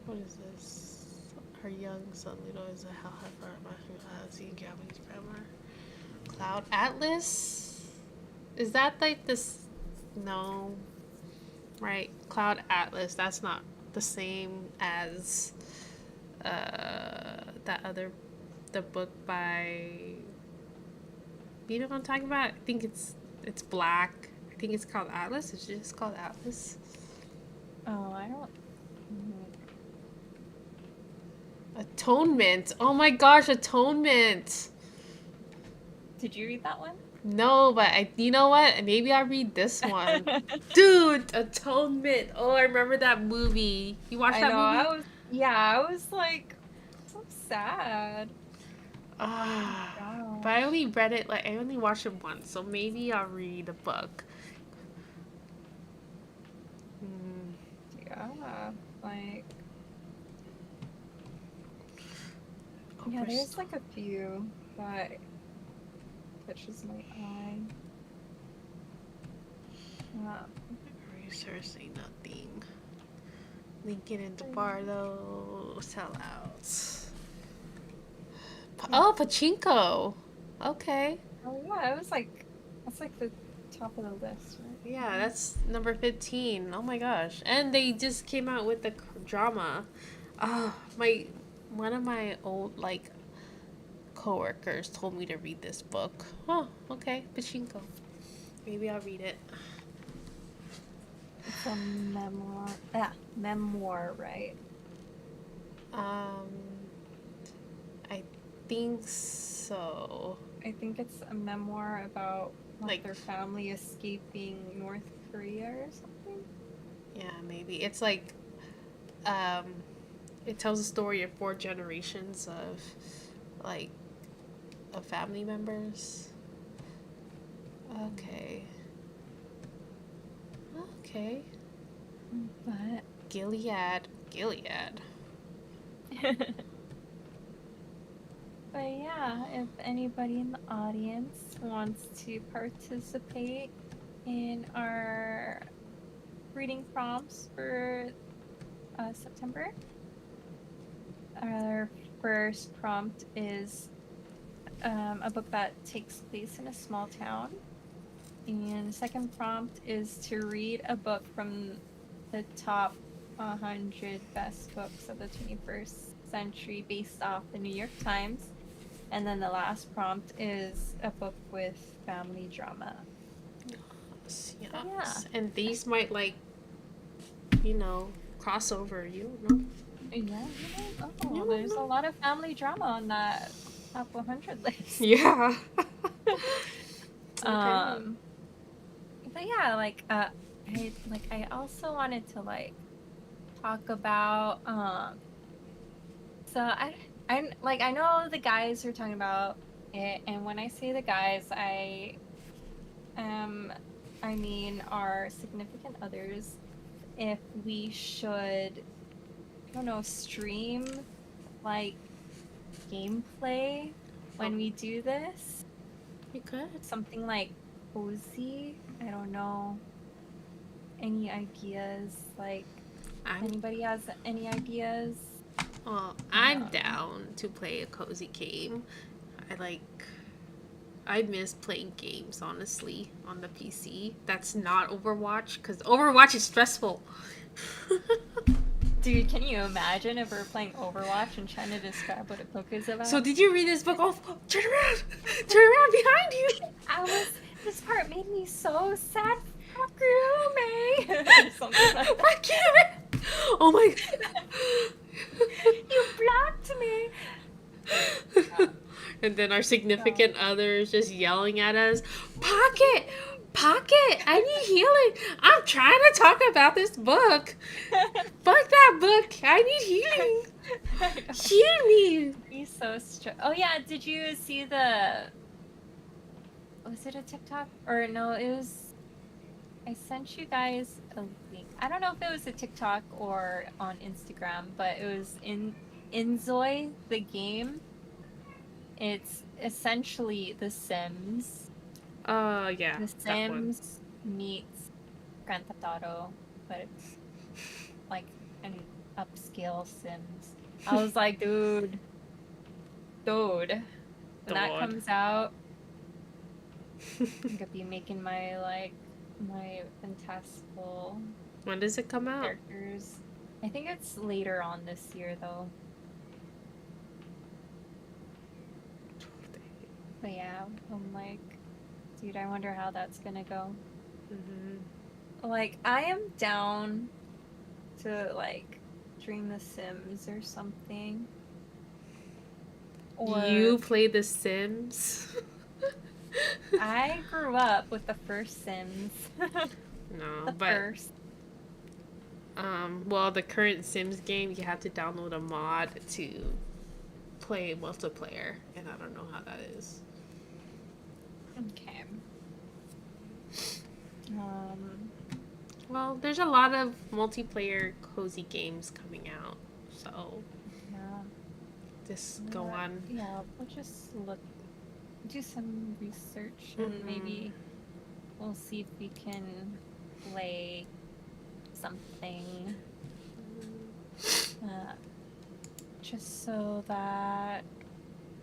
What is this? Her young son Ludo is a hell heifer. Seen Gavin grammar. Cloud Atlas. Is that like this? No. Right. Cloud Atlas. That's not the same as that other the book by you know what I'm talking about? I think it's black. I think it's called Atlas. It's just called Atlas. Oh, I don't. Atonement. Oh my gosh, Atonement. Did you read that one? No, but you know what? Maybe I'll read this one. Dude, Atonement. Oh, I remember that movie. You watched I that know. movie? I was like, so sad. Oh Ah, my but I gosh. only read it like I only watched it once, so maybe I'll read the book. Mm, Yeah, like oh, yeah, first there's like a few that catches my eye. researching nothing. Lincoln and DeBardo, sellouts. Oh, Pachinko. Okay. Oh yeah, it was like that's like the top of the list, right? Yeah, that's number 15. Oh my gosh. And they just came out with the drama. Oh, one of my old like coworkers told me to read this book. Oh, okay. Pachinko. Maybe I'll read it. It's a memoir. Yeah, memoir, right? Um, I think so. I think it's a memoir about Like- their family escaping North Korea or something. Yeah, maybe. It's like it tells the story of 4 generations of like of family members. Okay. Okay. But Gilead. But yeah, if anybody in the audience wants to participate in our reading prompts for September, our first prompt is a book that takes place in a small town. And the second prompt is to read a book from the top 100 best books of the 21st century based off the New York Times. And then the last prompt is a book with family drama. Yes. Yeah. And these might like, cross over. You know. Yeah, there's a lot of family drama on that top 100 list. Yeah. But yeah, I also wanted to like talk about so I know the guys are talking about it, and when I say the guys, I mean our significant others, if we should, I don't know, stream like gameplay when we do this. You could. Something like cozy. I don't know. Any ideas? Like, anybody has any ideas? I'm down to play a cozy game. I miss playing games, honestly, on the PC. That's not Overwatch, because Overwatch is stressful. Dude, can you imagine if we're playing Overwatch and trying to describe what a book is about? So did you read this book? Oh, turn around! Turn around behind you! This part made me so sad. Fuck you, May! Or something like that. Fuck you! Oh my god. You blocked me! And then our significant others just yelling at us, Pocket! Pocket! I need healing! I'm trying to talk about this book! Fuck that book! I need healing! Heal me! He's so Oh yeah, did you see the... Was it a TikTok? Or no, it was... I sent you guys a link. I don't know if it was a TikTok or on Instagram, but it was in Inzoi, the game. It's essentially The Sims. Yeah. The Sims meets Grand Theft Auto, but it's like an upscale Sims. I was like, dude. When that comes out, I'm gonna be making my fantastical When does it come out? characters. I think it's later on this year though. But yeah, I'm like, dude, I wonder how that's gonna go. Like, I am down to like stream The Sims or something. Or You play The Sims? I grew up with the first Sims. No, The but first. well, the current Sims game, you have to download a mod to play multiplayer, and I don't know how that is. Okay. Well, there's a lot of multiplayer cozy games coming out, so Yeah. just go on. Yeah, we'll just do some research and maybe we'll see if we can play something. Just so that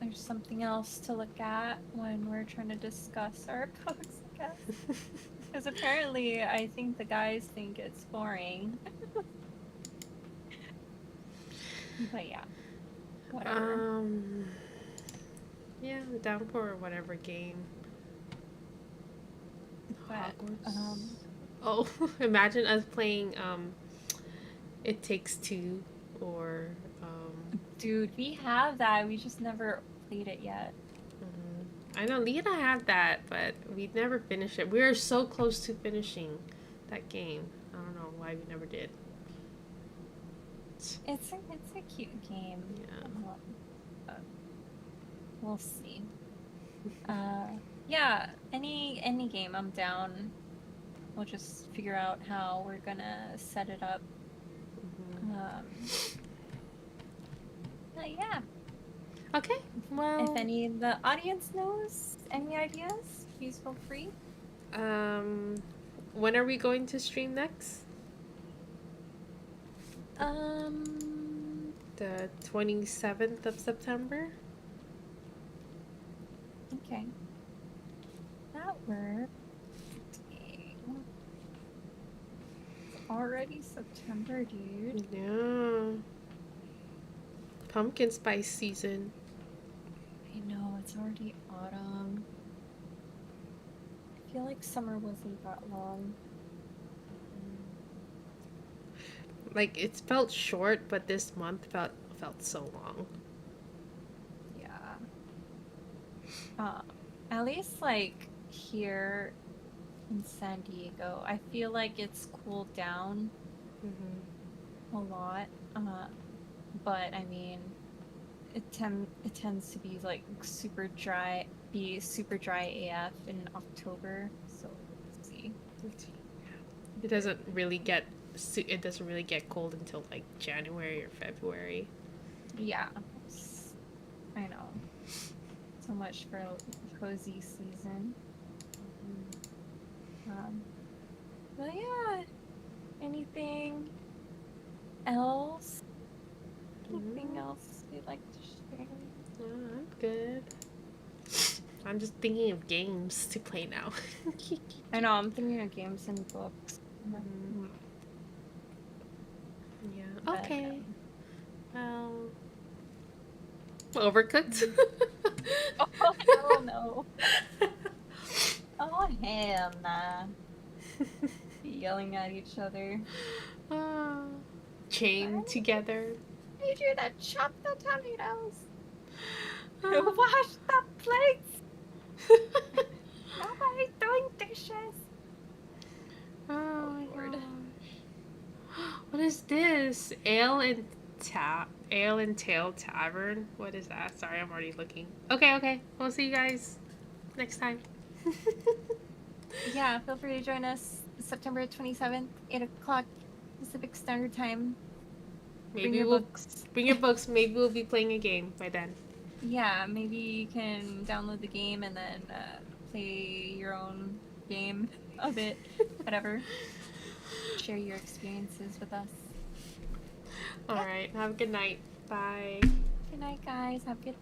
there's something else to look at when we're trying to discuss our books, I guess. Because apparently I think the guys think it's boring. But yeah. Whatever. Yeah, I'm down for whatever game. But, Hogwarts. Oh, imagine us playing It Takes Two or dude, we have that. We just never played it yet. I know Leah and I have that, but we never finished it. We were so close to finishing that game. I don't know why we never did. It's a cute game. Yeah. We'll see. Yeah, any game I'm down. We'll just figure out how we're gonna set it up. Yeah. Okay. Well, If any of the audience knows any ideas, please feel free. when are we going to stream next? The 27th of September? Okay. That works. Dang. It's already September, dude. Yeah. Pumpkin spice season. I know, it's already autumn. I feel like summer wasn't that long. Like it's felt short, but this month felt so long. Yeah. At least like here in San Diego, I feel like it's cooled down a lot. But I mean, it tends to be like super dry AF in October. So let's see. It doesn't really get cold until like January or February. Yeah, I know. So much for cozy season. But yeah, anything else? Anything else you'd like to share? I'm good. I'm just thinking of games to play now. I know, I'm thinking of games and books. Yeah. But, Okay. Well, Overcooked. oh hell no! Oh hell nah! Yelling at each other. Chained together. Need you to chop the tomatoes. Wash the plates. Nobody's doing dishes. Oh my Lord. gosh. What is this? Ale and Tail Tavern? What is that? Sorry, I'm already looking. Okay. We'll see you guys next time. Yeah, feel free to join us September 27th, 8 o'clock Pacific Standard Time. Bring your books. Bring your books. Maybe we'll be playing a game by then. Yeah, maybe you can download the game and then play your own game of it. Whatever. Share your experiences with us. Alright, have a good night. Bye. Good night, guys. Have a good week.